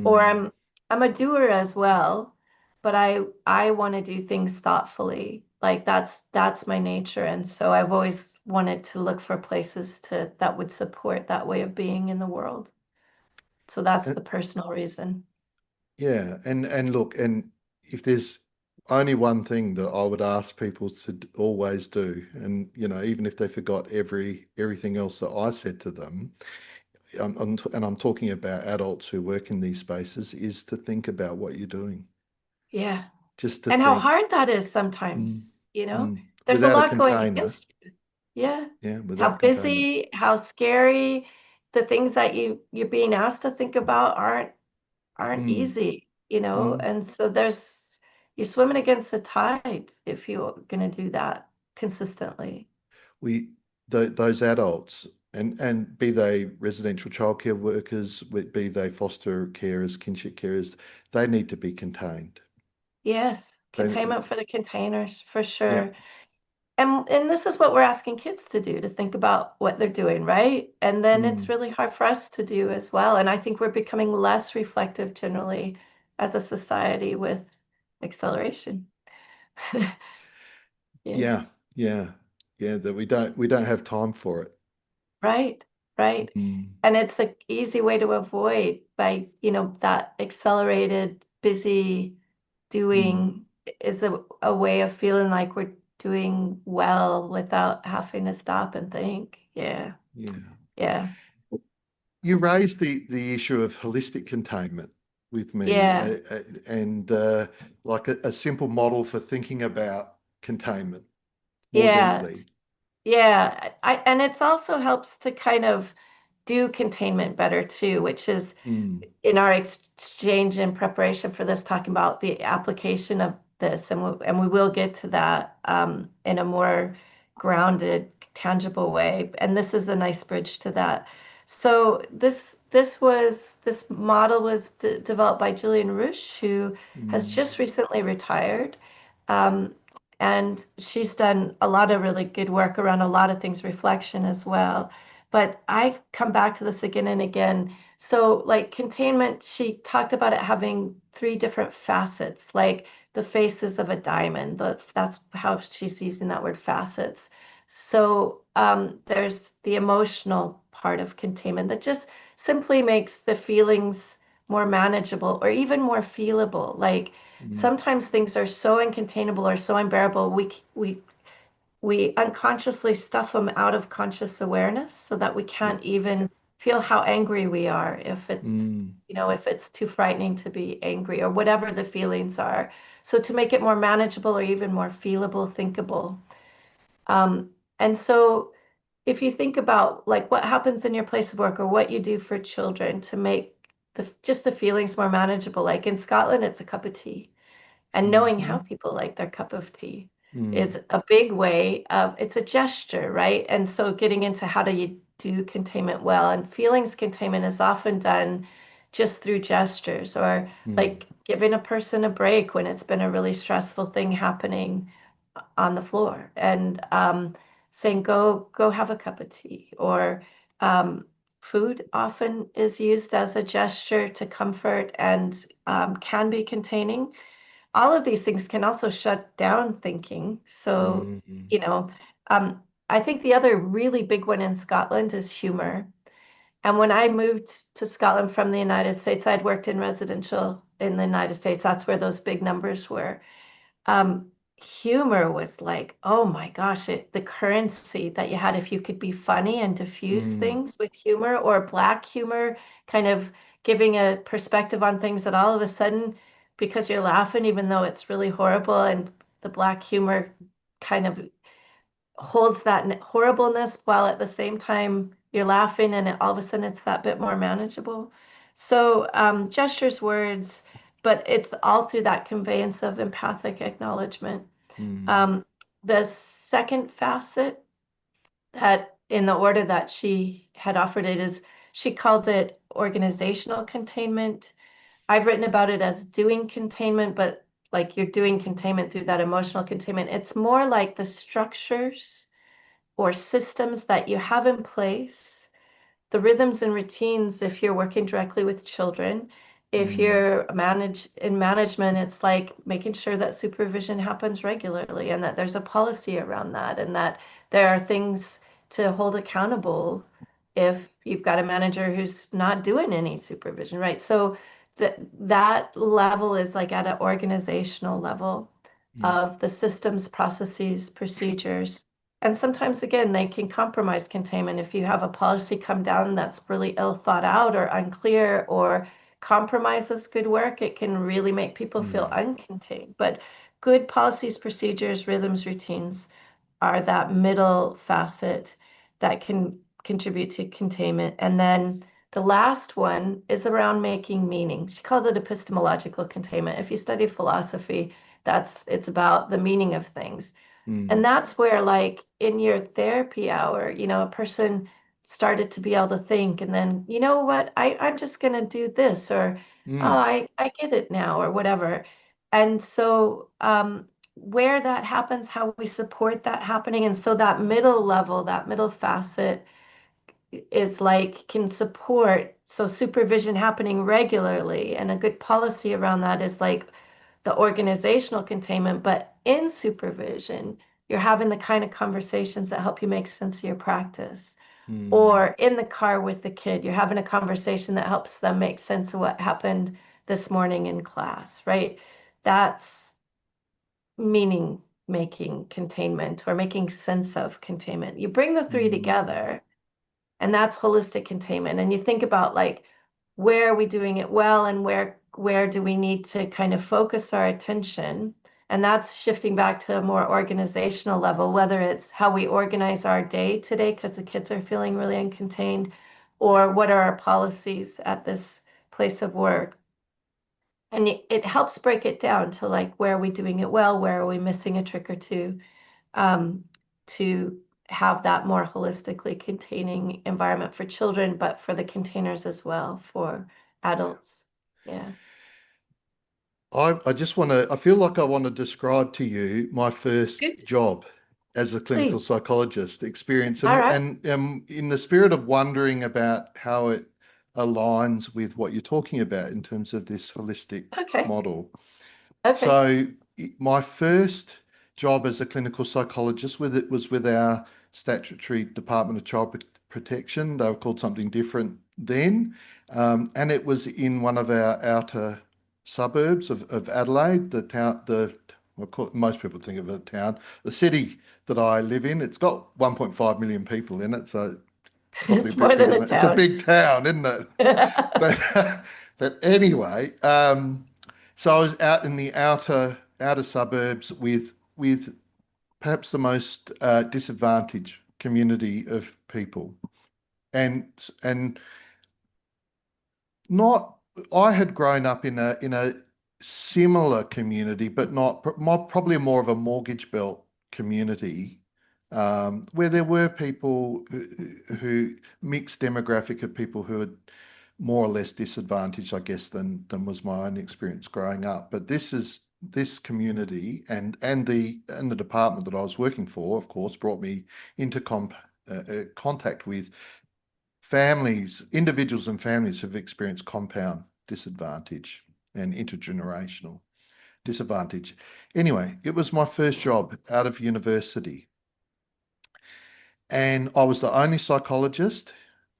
or Mm. I'm a doer as well, but I want to do things thoughtfully. Like, that's my nature. And so I've always wanted to look for places to that would support that way of being in the world. So that's And, the personal reason. yeah, and look, and if there's only one thing that I would ask people to always do, and even if they forgot everything else that I said to them, and I'm talking about adults who work in these spaces, is to think about what you're doing. Yeah. Just to And how think, hard that is mm, sometimes, there's a without a lot going container, against you. Yeah. yeah, How without containment. busy, how scary, the things that you're being asked to think about aren't Mm, easy, mm. and so you're swimming against the tide if you're going to do that consistently. We those adults. And be they residential childcare workers, be they foster carers, kinship carers, they need to be contained. Yes, They, containment for the containers, for yeah. sure. And this is what we're asking kids to do, to think about what they're doing, right? And then it's Mm, really hard for us to do as well. And I think we're becoming less reflective generally as a society with acceleration. Yeah. yeah, yeah, yeah. That we don't have time for it. Right, right. Mm, And it's an easy way to avoid by, that accelerated, busy mm, doing is a way of feeling like we're doing well without having to stop and think. Yeah, yeah. yeah, You raised the issue of holistic containment with me, yeah. and like a simple model for thinking about containment more Yeah, deeply. yeah. And it's also helps to kind of do containment better too, which is Mm, in our exchange in preparation for this, talking about the application of this, and we will get to that in a more grounded, tangible way. And this is a nice bridge to that. So this model was developed by Gillian Rush, who has mm, just recently retired. Um, and she's done a lot of really good work around a lot of things, reflection as well. But I come back to this again and again. So, like containment, she talked about it having three different facets, like the faces of a diamond. That's how she's using that word, facets. So, there's the emotional part of containment that just simply makes the feelings more manageable or even more feelable. Like mm, sometimes things are so uncontainable or so unbearable, we unconsciously stuff them out of conscious awareness so that we yeah. can't even feel how angry we are Mm, if it's too frightening to be angry or whatever the feelings are. So to make it more manageable or even more feelable, thinkable. And so if you think about like what happens in your place of work or what you do for children to make just the feelings more manageable, like in Scotland, it's a cup of tea, and knowing how mhm, people like their cup of tea mm, is a big way of it's a gesture, right? And so getting into how do you do containment well, and feelings containment is often done just through gestures or mm, like giving a person a break when it's been a really stressful thing happening on the floor, and saying go have a cup of tea, or um, food often is used as a gesture to comfort and can be containing. All of these things can also shut down thinking. So, mm, you know, um, I think the other really big one in Scotland is humor. And when I moved to Scotland from the United States, I'd worked in residential in the United States. That's where those big numbers were. Humor was like, oh my gosh, the currency that you had if you could be funny and diffuse mm, things with humor, or black humor, kind of giving a perspective on things that all of a sudden, because you're laughing, even though it's really horrible, and the black humor kind of holds that horribleness while at the same time you're laughing, and all of a sudden it's that bit more manageable. So gestures, words, but it's all through that conveyance of empathic acknowledgement. mm, um, the second facet, that in the order that she had offered it, is she called it organizational containment. I've written about it as doing containment, but like you're doing containment through that emotional containment. It's more like the structures or systems that you have in place, the rhythms and routines if you're working directly with children. If mm, you're in management, it's like making sure that supervision happens regularly and that there's a policy around that, and that there are things to hold accountable if you've got a manager who's not doing any supervision, right? So that level is like at an organizational level yeah. of the systems, processes, procedures. And sometimes, again, they can compromise containment. If you have a policy come down that's really ill thought out or unclear or compromises good work, it can really make people feel Mm, uncontained. But good policies, procedures, rhythms, routines are that middle facet that can contribute to containment. And then the last one is around making meaning. She called it epistemological containment. If you study philosophy, it's about the meaning of things. mm, And that's where, like in your therapy hour, a person started to be able to think, and then, you know what, I'm just going to do this, or, oh, Mm. I get it now, or whatever. And so where that happens, how we support that happening. And so that middle level, that middle facet is like can support. So supervision happening regularly and a good policy around that is like the organizational containment, but in supervision, you're having the kind of conversations that help you make sense of your practice. Mm. Or in the car with the kid, you're having a conversation that helps them make sense of what happened this morning in class, right? That's meaning making containment, or making sense of containment. You bring the three Mm. together, and that's holistic containment. And you think about like, where are we doing it well, and where do we need to kind of focus our attention? And that's shifting back to a more organizational level, whether it's how we organize our day today because the kids are feeling really uncontained, or what are our policies at this place of work. And it helps break it down to like, where are we doing it well, where are we missing a trick or two, um, to have that more holistically containing environment for children, but for the containers as well for adults. Yeah. I just want to, I feel like I want to describe to you my first Good. job as a clinical Please. psychologist experience, All right. and in the spirit of wondering about how it aligns with what you're talking about in terms of this holistic Okay. model. Okay. So my first job as a clinical psychologist with it was with our statutory Department of Child Protection. They were called something different then. And it was in one of our outer suburbs of Adelaide, the town, most people think of it a town, the city that I live in. It's got 1.5 million people in it, so it's probably a It's bit more than bigger a than it's a town. big town, isn't it? But but anyway, so I was out in the outer suburbs with perhaps the most disadvantaged community of people, and not. I had grown up in a similar community, but probably more of a mortgage belt community, where there were people who mixed demographic of people who had more or less disadvantaged, I guess, than was my own experience growing up. But this community and the department that I was working for, of course, brought me into contact with families, individuals and families who've experienced compound disadvantage and intergenerational disadvantage. Anyway, it was my first job out of university, and I was the only psychologist.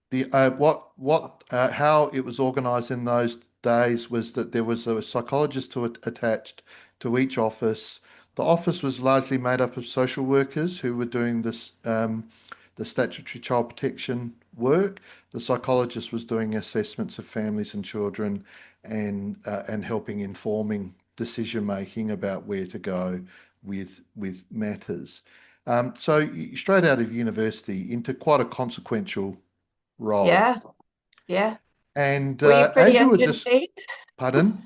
The how it was organised in those days was that there was a psychologist attached to each office. The office was largely made up of social workers who were doing this the statutory child protection work. The psychologist was doing assessments of families and children and helping informing decision making about where to go with matters. So straight out of university into quite a consequential role. Yeah. Yeah. And Were you pretty as you were just, uncontained? pardon?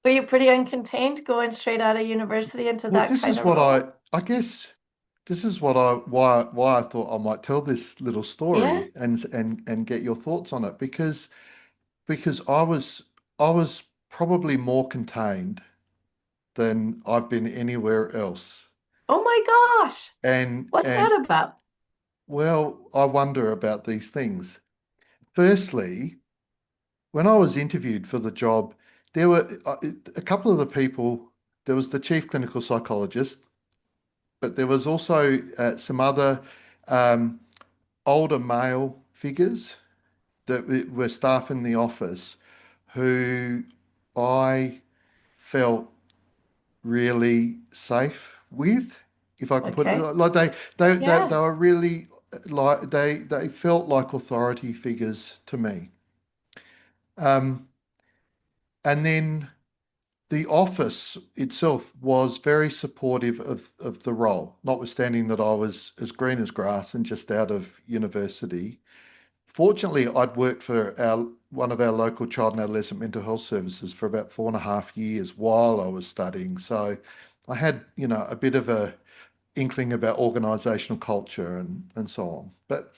Were you pretty uncontained going straight out of university into Well, that this kind is of what role? I guess this is what I why I thought I might tell this little Yeah. story and get your thoughts on it because I was probably more contained than I've been anywhere else. Oh my gosh. What's And that about? well, I wonder about these things. Firstly, when I was interviewed for the job, there were a couple of the people. There was the chief clinical psychologist, but there was also some other um, older male figures that were staff in the office who I felt really safe with, if I can put it Okay. like they Yeah. were really like they felt like authority figures to me. Um, and then the office itself was very supportive of the role, notwithstanding that I was as green as grass and just out of university. Fortunately, I'd worked for one of our local child and adolescent mental health services for about 4.5 years while I was studying. So I had, a bit of a inkling about organizational culture and so on. But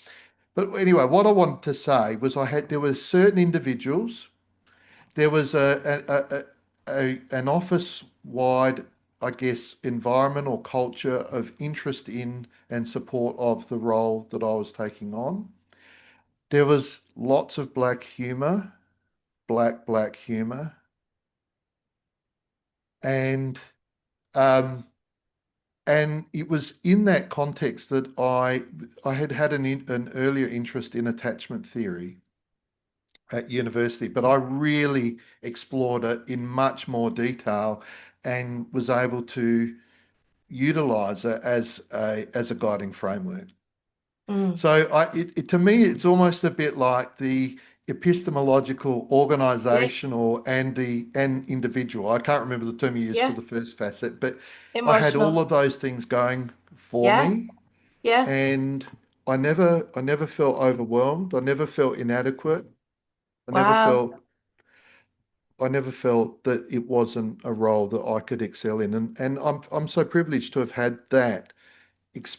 But anyway, what I wanted to say was there were certain individuals. There was an office-wide, I guess, environment or culture of interest in and support of the role that I was taking on. There was lots of black humor, black humor, and um, it was in that context that I had an earlier interest in attachment theory at university, but I really explored it in much more detail and was able to utilize it as a guiding framework. Mm. So to me, it's almost a bit like the epistemological, Yeah, organizational, and individual. I can't remember the term you used for yeah, the first facet, but I had all emotional. of those things going for Yeah, me, yeah. and I never felt overwhelmed. I never felt inadequate. I never Wow. felt I never felt that it wasn't a role that I could excel in. And I'm so privileged to have had that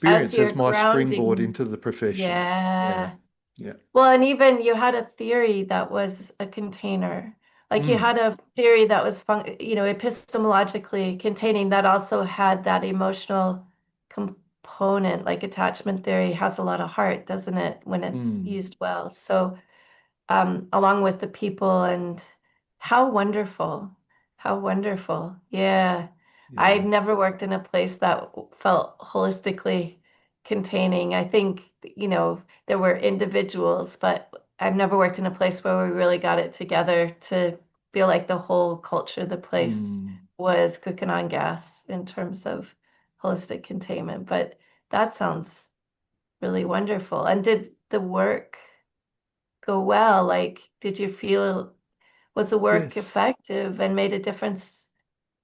As experience your as my springboard grounding. into the profession. Yeah. Yeah. Yeah. Well, and even you had a theory that was a container. Like you Mm, had a theory that was epistemologically containing that also had that emotional component. Like attachment theory has a lot of heart, doesn't it, when it's mm, used well? So along with the people. And how wonderful, how wonderful. Yeah. I'd yeah. never worked in a place that felt holistically containing. I think, there were individuals, but I've never worked in a place where we really got it together to feel like the whole culture of the place Mm, was cooking on gas in terms of holistic containment. But that sounds really wonderful. And did the work go well? Like, did you feel, was the work yes. effective and made a difference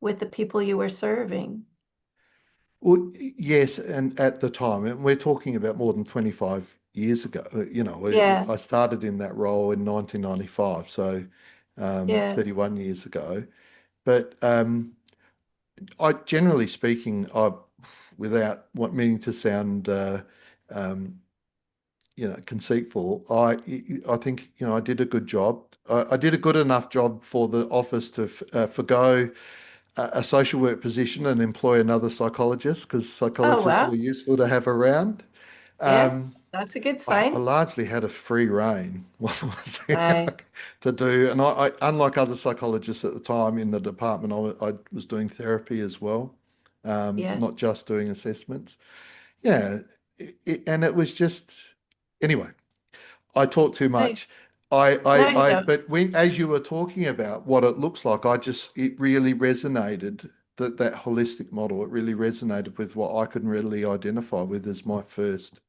with the people you were serving? Well, yes, and at the time, and we're talking about more than 25 years ago. Yeah, I started in that role in 1995, so yeah. 31 years ago. But I generally speaking, without meaning to sound um, conceitful, I think I did a good job. I did a good enough job for the office to forgo a social work position and employ another psychologist because Oh, psychologists wow. were useful to have around. Yeah, Um, that's a good I sign. largely had a free rein while I was there Nice. to do, and unlike other psychologists at the time in the department, I was doing therapy as well, Yeah, not just doing assessments. Yeah, and it was just anyway. I talk too much. nice. No, you don't. But as you were talking about what it looks like, it really resonated that holistic model. It really resonated with what I could really identify with as my first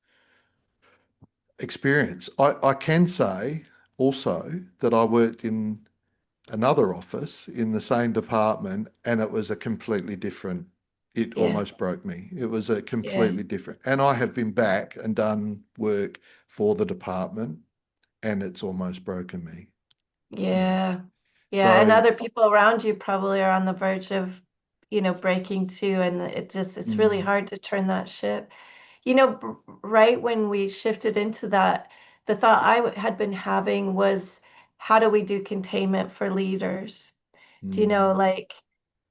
experience. I can say also that I worked in another office in the same department, and it was a completely different. It Yeah, almost broke me. It was a yeah, completely different. And I have been back and done work for the department, and it's almost broken me. Yeah. yeah, yeah. And So, other people around you probably are on the verge of, breaking too. And it's really mm, hard to turn that ship. Right when we shifted into that, the thought had been having was, how do we do containment for leaders? Do you mm, know, like,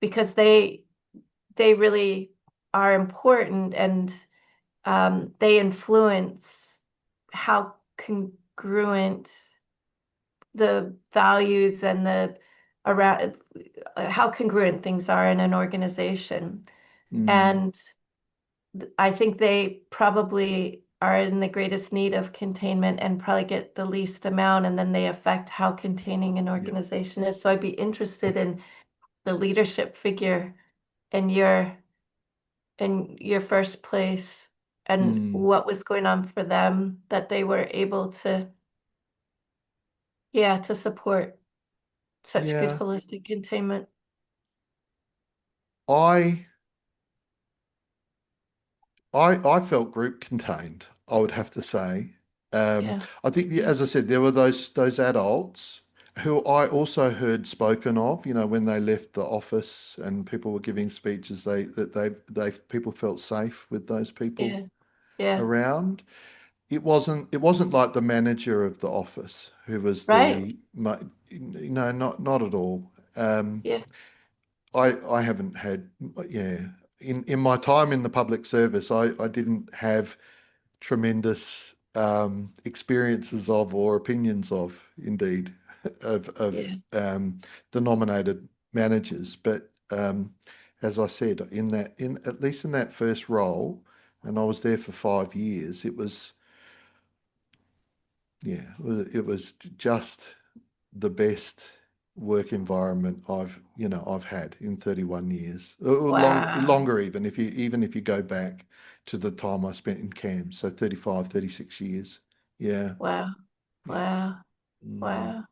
because they really are important, and they influence how congruent the values and the around how congruent things are in an organization. mm, And I think they probably are in the greatest need of containment and probably get the least amount, and then they affect how containing an yep, organization is. So I'd be interested in the leadership figure in your first place, and mm, what was going on for them that they were able to, yeah, to support such good yeah. holistic containment. I I felt group contained, I would have to say. Yeah, I think, yeah, as I said, there were those adults who I also heard spoken of, when they left the office and people were giving speeches, they that they people felt safe with those people yeah, yeah, around. it wasn't like the manager of the office who was Right. no, not at all. Um, Yeah. I haven't had, yeah, in my time in the public service, I didn't have tremendous experiences of or opinions of, indeed, of Yeah. the nominated managers. But as I said, in at least in that first role, and I was there for 5 years, it was, yeah, it was just the best work environment I've had in 31 years. Wow. Longer, even if you go back to the time I spent in CAM, so 35, 36 years. Yeah. Wow. Yeah. Wow. Mm. Wow.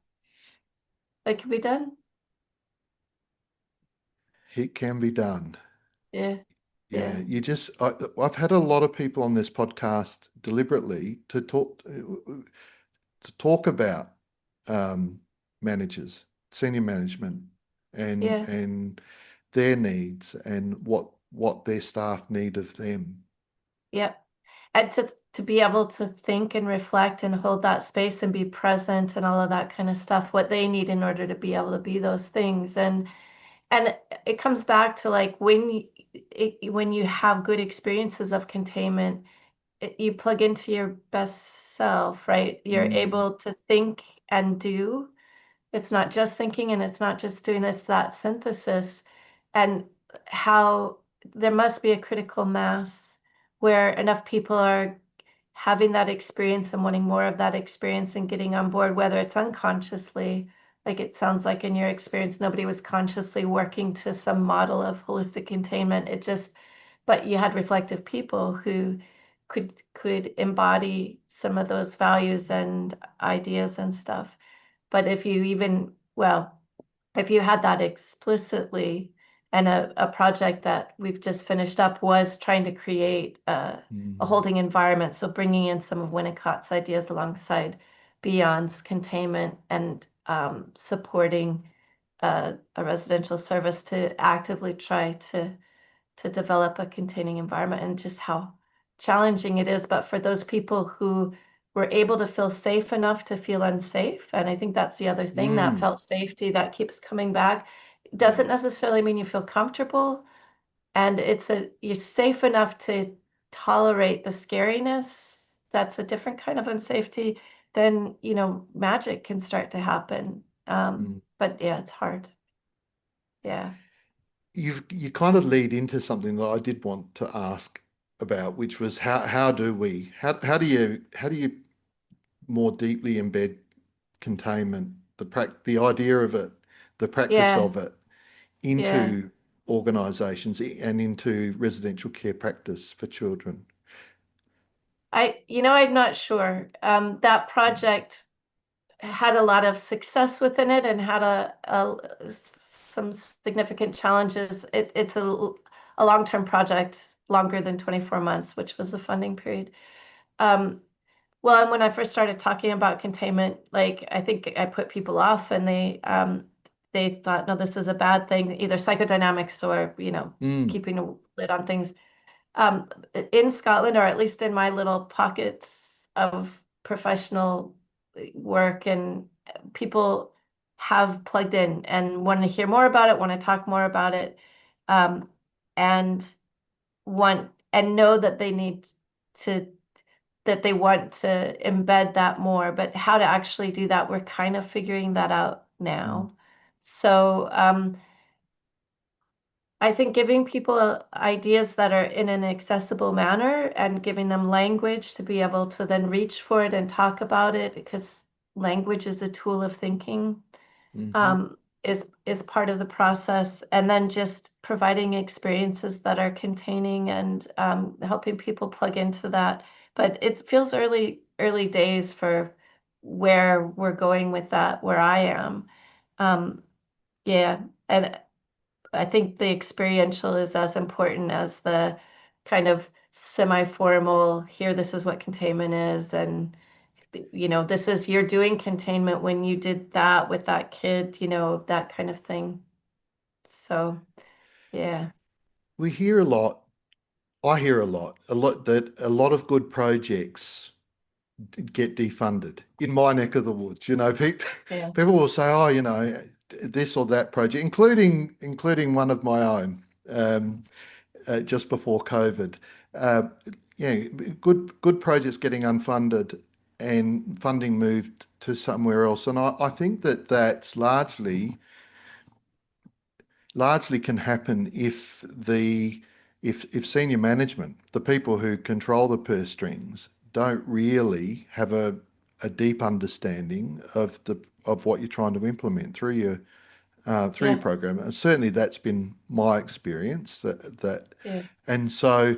It can be done. It can be done. Yeah. Yeah, Yeah. I've had a lot of people on this podcast deliberately to talk about um, managers, senior management, and Yeah. their needs and what their staff need of them. Yeah. And to be able to think and reflect and hold that space and be present and all of that kind of stuff, what they need in order to be able to be those things. And it comes back to like when you have good experiences of containment, you plug into your best self, right? You're Mm, able to think and do. It's not just thinking and it's not just doing, it's that synthesis. And how there must be a critical mass where enough people are having that experience and wanting more of that experience and getting on board, whether it's unconsciously, like it sounds like in your experience, nobody was consciously working to some model of holistic containment. It just, but you had reflective people who could embody some of those values and ideas and stuff. But if you even, well, if you had that explicitly, and a project that we've just finished up was trying to create a mm, holding environment. So bringing in some of Winnicott's ideas alongside Beyond's containment and supporting a residential service to actively try to develop a containing environment and just how challenging it is. But for those people who were able to feel safe enough to feel unsafe, and I think that's the other thing, that mm, felt safety that keeps coming back. It yeah. doesn't necessarily mean you feel comfortable, and you're safe enough to tolerate the scariness. That's a different kind of unsafety. Then, magic can start to happen. Mm. But yeah, it's hard. Yeah. You kind of lead into something that I did want to ask about, which was how do you more deeply embed containment, the idea of it, the practice Yeah. of it, Yeah. into organisations and into residential care practice for children. I'm not sure. That project had a lot of success within it and had some significant challenges. It's a long-term project, longer than 24 months, which was the funding period. Um, well, and when I first started talking about containment, like I think I put people off and they thought, no, this is a bad thing, either psychodynamics or, Mm, keeping a lid on things. um, in Scotland, or at least in my little pockets of professional work, and people have plugged in and want to hear more about it, want to talk more about it, um, and know that they need to that they want to embed that more. But how to actually do that, we're kind of figuring that out mm, now. So I think giving people ideas that are in an accessible manner and giving them language to be able to then reach for it and talk about it, because language is a tool of thinking, mhm, um, is part of the process. And then just providing experiences that are containing and helping people plug into that. But it feels early days for where we're going with that, where I am. Um, yeah. And I think the experiential is as important as the kind of semi-formal, here, this is what containment is. And, this is, you're doing containment when you did that with that kid, that kind of thing. So, yeah. We hear a lot, I hear a lot that a lot of good projects get defunded in my neck of the woods. People, Yeah. people will say, oh, this or that project, including one of my own, just before COVID. Uh, yeah, good projects getting unfunded and funding moved to somewhere else. And I think that that's largely can happen if senior management, the people who control the purse strings, don't really have a deep understanding of what you're trying to implement through your Yeah. program. And certainly that's been my experience that Yeah. and so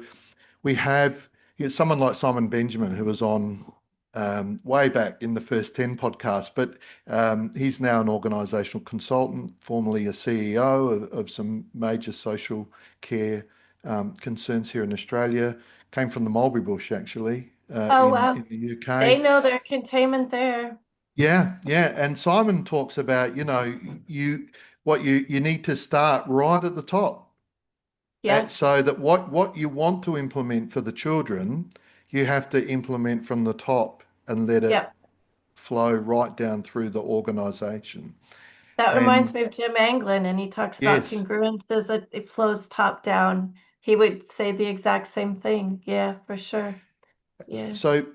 we have someone like Simon Benjamin, who was on way back in the first 10 podcasts, but he's now an organisational consultant, formerly a CEO of some major social care concerns here in Australia. Came from the Mulberry Bush, actually, Oh, in wow. the UK. They know their containment there. Yeah, yeah. And Simon talks about, you need to start right at the top. Yeah. So that what you want to implement for the children, you have to implement from the top and let it Yeah. flow right down through the organization. That reminds And me of Jim Anglin, and he talks about yes, congruence as it flows top down. He would say the exact same thing. Yeah, for sure. Yeah. so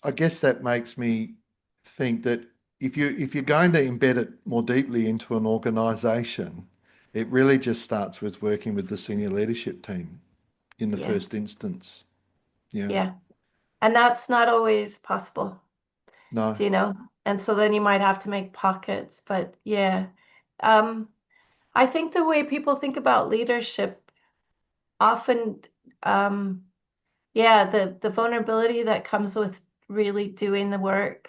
I guess that makes me think that if you're going to embed it more deeply into an organization, it really just starts with working with the senior leadership team in the Yeah. first instance. Yeah. Yeah. And that's not always possible, No. do you know? And so then you might have to make pockets. But yeah, um, I think the way people think about leadership often, um, yeah, the vulnerability that comes with really doing the work,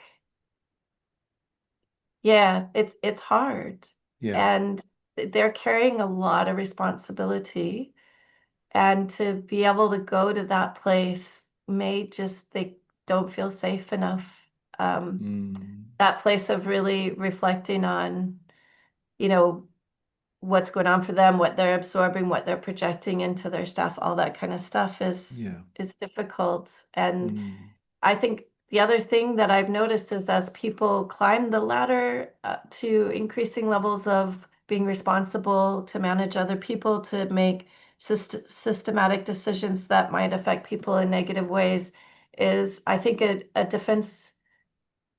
yeah, it's hard. Yeah. And they're carrying a lot of responsibility. And to be able to go to that place may just they don't feel safe enough. Um, Mm, that place of really reflecting on, you know, what's going on for them, what they're absorbing, what they're projecting into their staff, all that kind of stuff yeah. is difficult. And Mm, I think the other thing that I've noticed is as people climb the ladder to increasing levels of being responsible to manage other people, to make systematic decisions that might affect people in negative ways, is I think a defense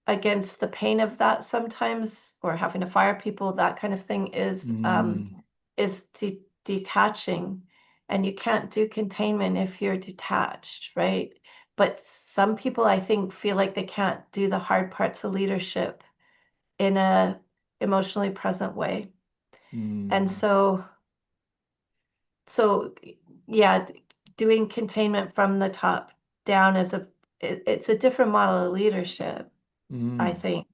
against the pain of that sometimes, or having to fire people, that kind of thing mm, is detaching. And you can't do containment if you're detached, right? But some people, I think, feel like they can't do the hard parts of leadership in a emotionally present way. And mm, so yeah, doing containment from the top down is it's a different model of leadership, I mm. think.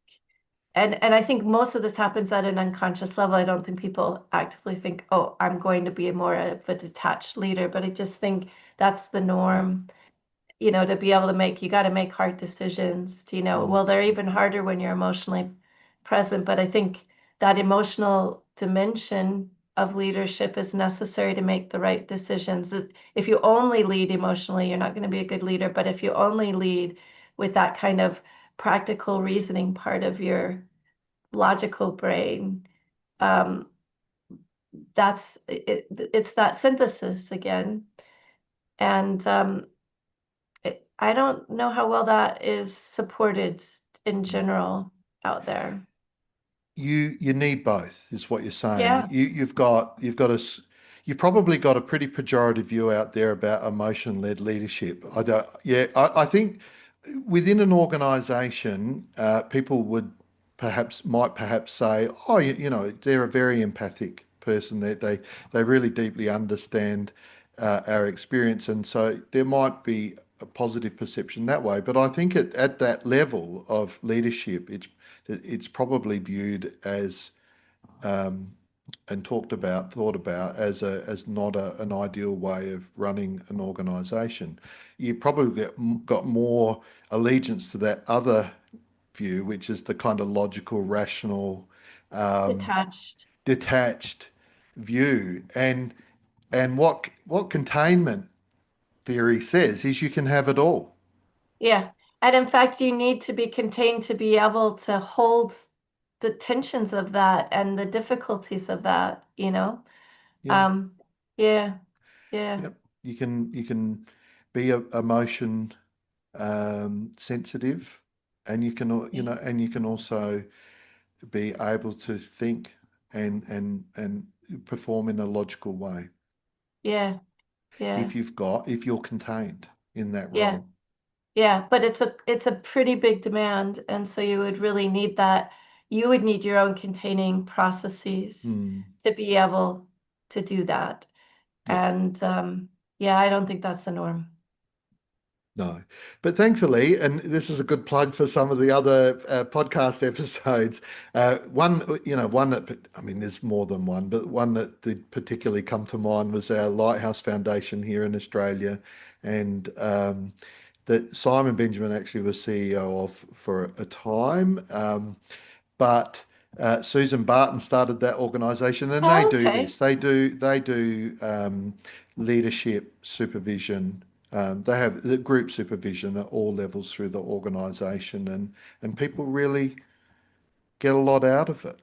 And I think most of this happens at an unconscious level. I don't think people actively think, oh, I'm going to be more of a detached leader, but I just think that's the Yeah. norm, to be able to you got to make hard decisions, Mm, well, they're even harder when you're emotionally present. But I think that emotional dimension of leadership is necessary to make the right decisions. If you only lead emotionally, you're not going to be a good leader. But if you only lead with that kind of practical reasoning part of your logical brain, um, it's that synthesis again. And I don't know how well that is supported in mm. general out there. You need both, is what you're saying. Yeah. You've probably got a pretty pejorative view out there about emotion-led leadership. I don't, yeah, I think within an organization, people might perhaps say, oh, they're a very empathic person. They really deeply understand our experience, and so there might be a positive perception that way. But I think at that level of leadership, it's probably viewed as and thought about as not an ideal way of running an organization. You probably got more allegiance to that other view, which is the kind of logical, rational, um, Detached. detached view. And what containment theory says is you can have it all. Yeah. And in fact, you need to be contained to be able to hold the tensions of that and the difficulties of that, you know? Yeah. Um, yeah, yeah, Yep. You can be emotion sensitive, and you can also be able to think and perform in a logical way yeah, yeah, if you're contained in that yeah, role. yeah. But it's a pretty big demand, and so you would really need that. You would need your own containing processes Mm, to be able to do that. yeah. And yeah, I don't think that's the norm. No, but thankfully, and this is a good plug for some of the other podcast episodes. One that, I mean, there's more than one, but one that did particularly come to mind was our Lighthouse Foundation here in Australia, and that Simon Benjamin actually was CEO of for a time. But Susan Barton started that organisation, and they Oh, do okay. this. They do leadership supervision. They have the group supervision at all levels through the organisation, and people really get a lot out of it.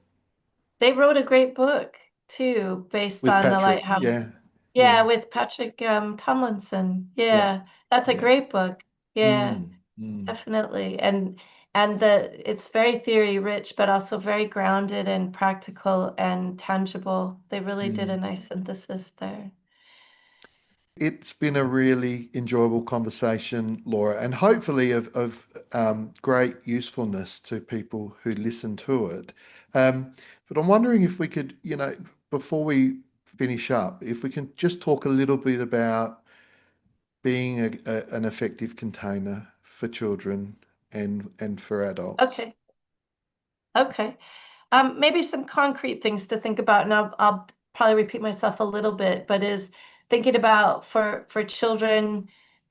They wrote a great book too, based With on the Patrick, lighthouse. yeah, Yeah, with Patrick Tomlinson. yeah, Yeah, that's a yeah. great book. Yeah, Mm, mm, definitely. And it's very theory rich, but also very grounded and practical and tangible. They really did a mm. nice synthesis there. It's been a really enjoyable conversation, Laura, and hopefully of great usefulness to people who listen to it. But I'm wondering if we could, before we finish up, if we can just talk a little bit about being an effective container for children and for adults. Okay. Okay. Maybe some concrete things to think about, and I'll probably repeat myself a little bit, but is thinking about for children,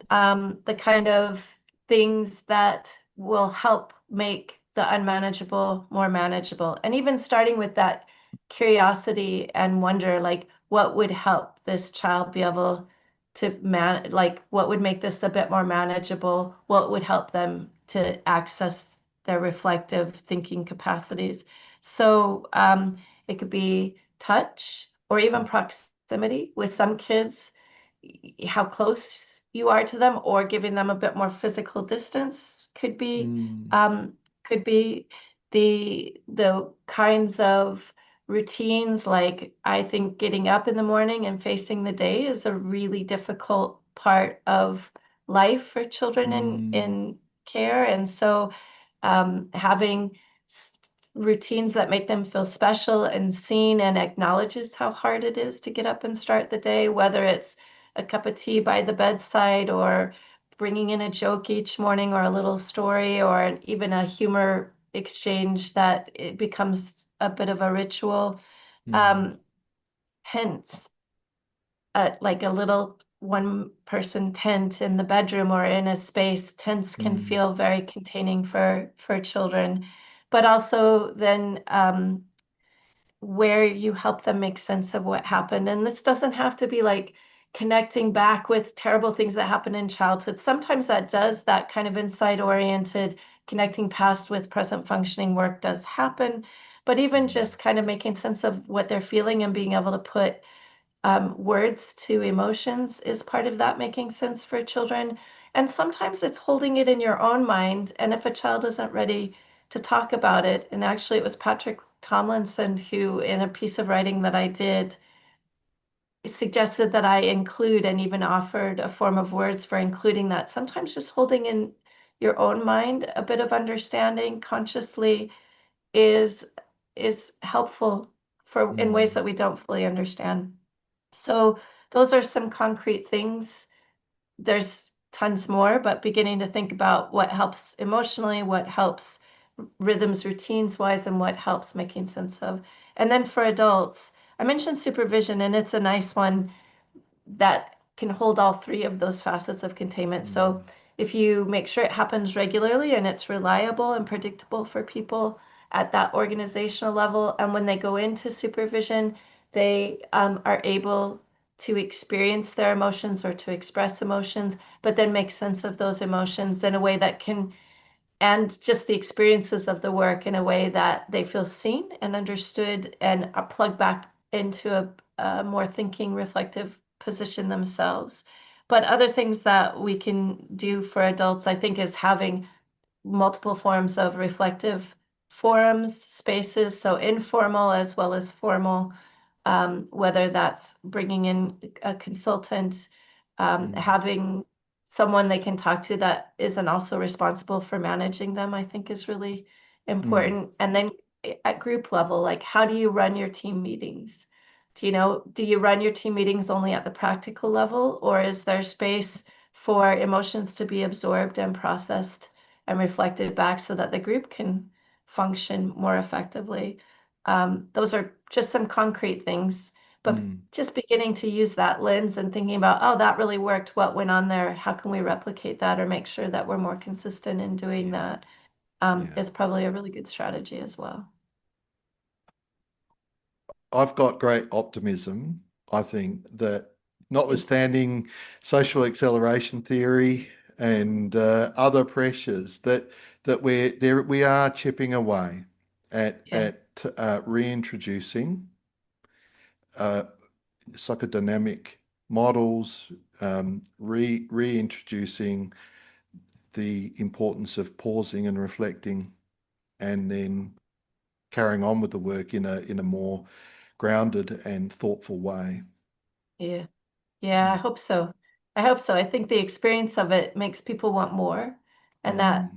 the kind of things that will help make the unmanageable more manageable. And even starting with that curiosity and wonder, like what would help this child be able to like what would make this a bit more manageable? What would help them to access their reflective thinking capacities? So it could be touch or even proximity with some kids, how close you are to them, or giving them a bit more physical distance Mm, um, could be the kinds of routines. Like I think getting up in the morning and facing the day is a really difficult part of life for children mm, in care, and so having routines that make them feel special and seen and acknowledges how hard it is to get up and start the day, whether it's a cup of tea by the bedside or bringing in a joke each morning or a little story or even a humor exchange that it becomes a bit of a ritual. mm, Um, Hence, like a little one person tent in the bedroom or in a space, tents can mm, feel very containing for children, but also then where you help them make sense of what happened. And this doesn't have to be like connecting back with terrible things that happen in childhood. Sometimes that does, that kind of insight oriented, connecting past with present functioning work does happen. But even mm, just kind of making sense of what they're feeling and being able to put words to emotions is part of that making sense for children. And sometimes it's holding it in your own mind. And if a child isn't ready to talk about it, and actually it was Patrick Tomlinson who, in a piece of writing that I did, suggested that I include and even offered a form of words for including that. Sometimes just holding in your own mind a bit of understanding consciously is is helpful for in ways mm, that we don't fully understand. So those are some concrete things. There's tons more, but beginning to think about what helps emotionally, what helps rhythms, routines wise, and what helps making sense of. And then for adults, I mentioned supervision, and it's a nice one that can hold all three of those facets of containment. So mm, if you make sure it happens regularly and it's reliable and predictable for people at that organizational level, and when they go into supervision, they are able to experience their emotions or to express emotions, but then make sense of those emotions in a way that can, and just the experiences of the work in a way that they feel seen and understood and are plugged back into a more thinking, reflective position themselves. But other things that we can do for adults, I think, is having multiple forms of reflective forums, spaces, so informal as well as formal, whether that's bringing in a consultant, having someone they can talk to that isn't also responsible for managing them, I think is really important. And then at group level, like how do you run your team meetings? Do you run your team meetings only at the practical level, or is there space for emotions to be absorbed and processed and reflected back so that the group can function more effectively? Those are just some concrete things, but just beginning to use that lens and thinking about, oh, that really worked. What went on there? How can we replicate that or make sure that we're more consistent in doing that? Is probably a really good strategy as well. I've got great optimism. I think that notwithstanding social acceleration theory and other pressures, that we are chipping away at reintroducing psychodynamic models, reintroducing the importance of pausing and reflecting, and then carrying on with the work in a more grounded and thoughtful way. Yeah. Yeah, I hope so. I hope so. I think the experience of it makes people want more, and that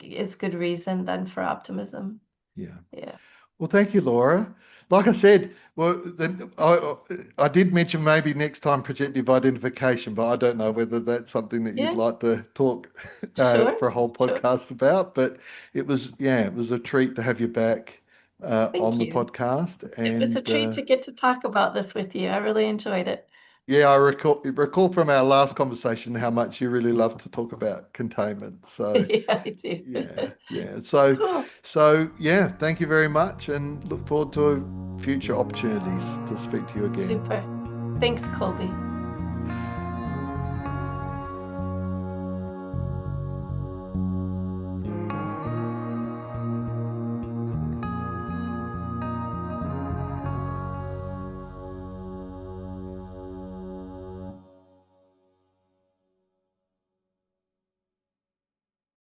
is good reason then for optimism. Yeah. Yeah. Well, thank you, Laura. Like I said, well, then I did mention maybe next time projective identification, but I don't know whether that's something that you'd Yeah, like to talk sure. for a whole Sure. podcast about. But it was a treat to have you back on Thank the you. podcast. It was a And treat to get to talk about this with you. I really enjoyed it. yeah, I recall from our last conversation how much you really love to talk about containment. So Yeah, I do. yeah. So Cool. yeah, thank you very much, and look forward to future opportunities to speak to you again. Super. Thanks, Colby.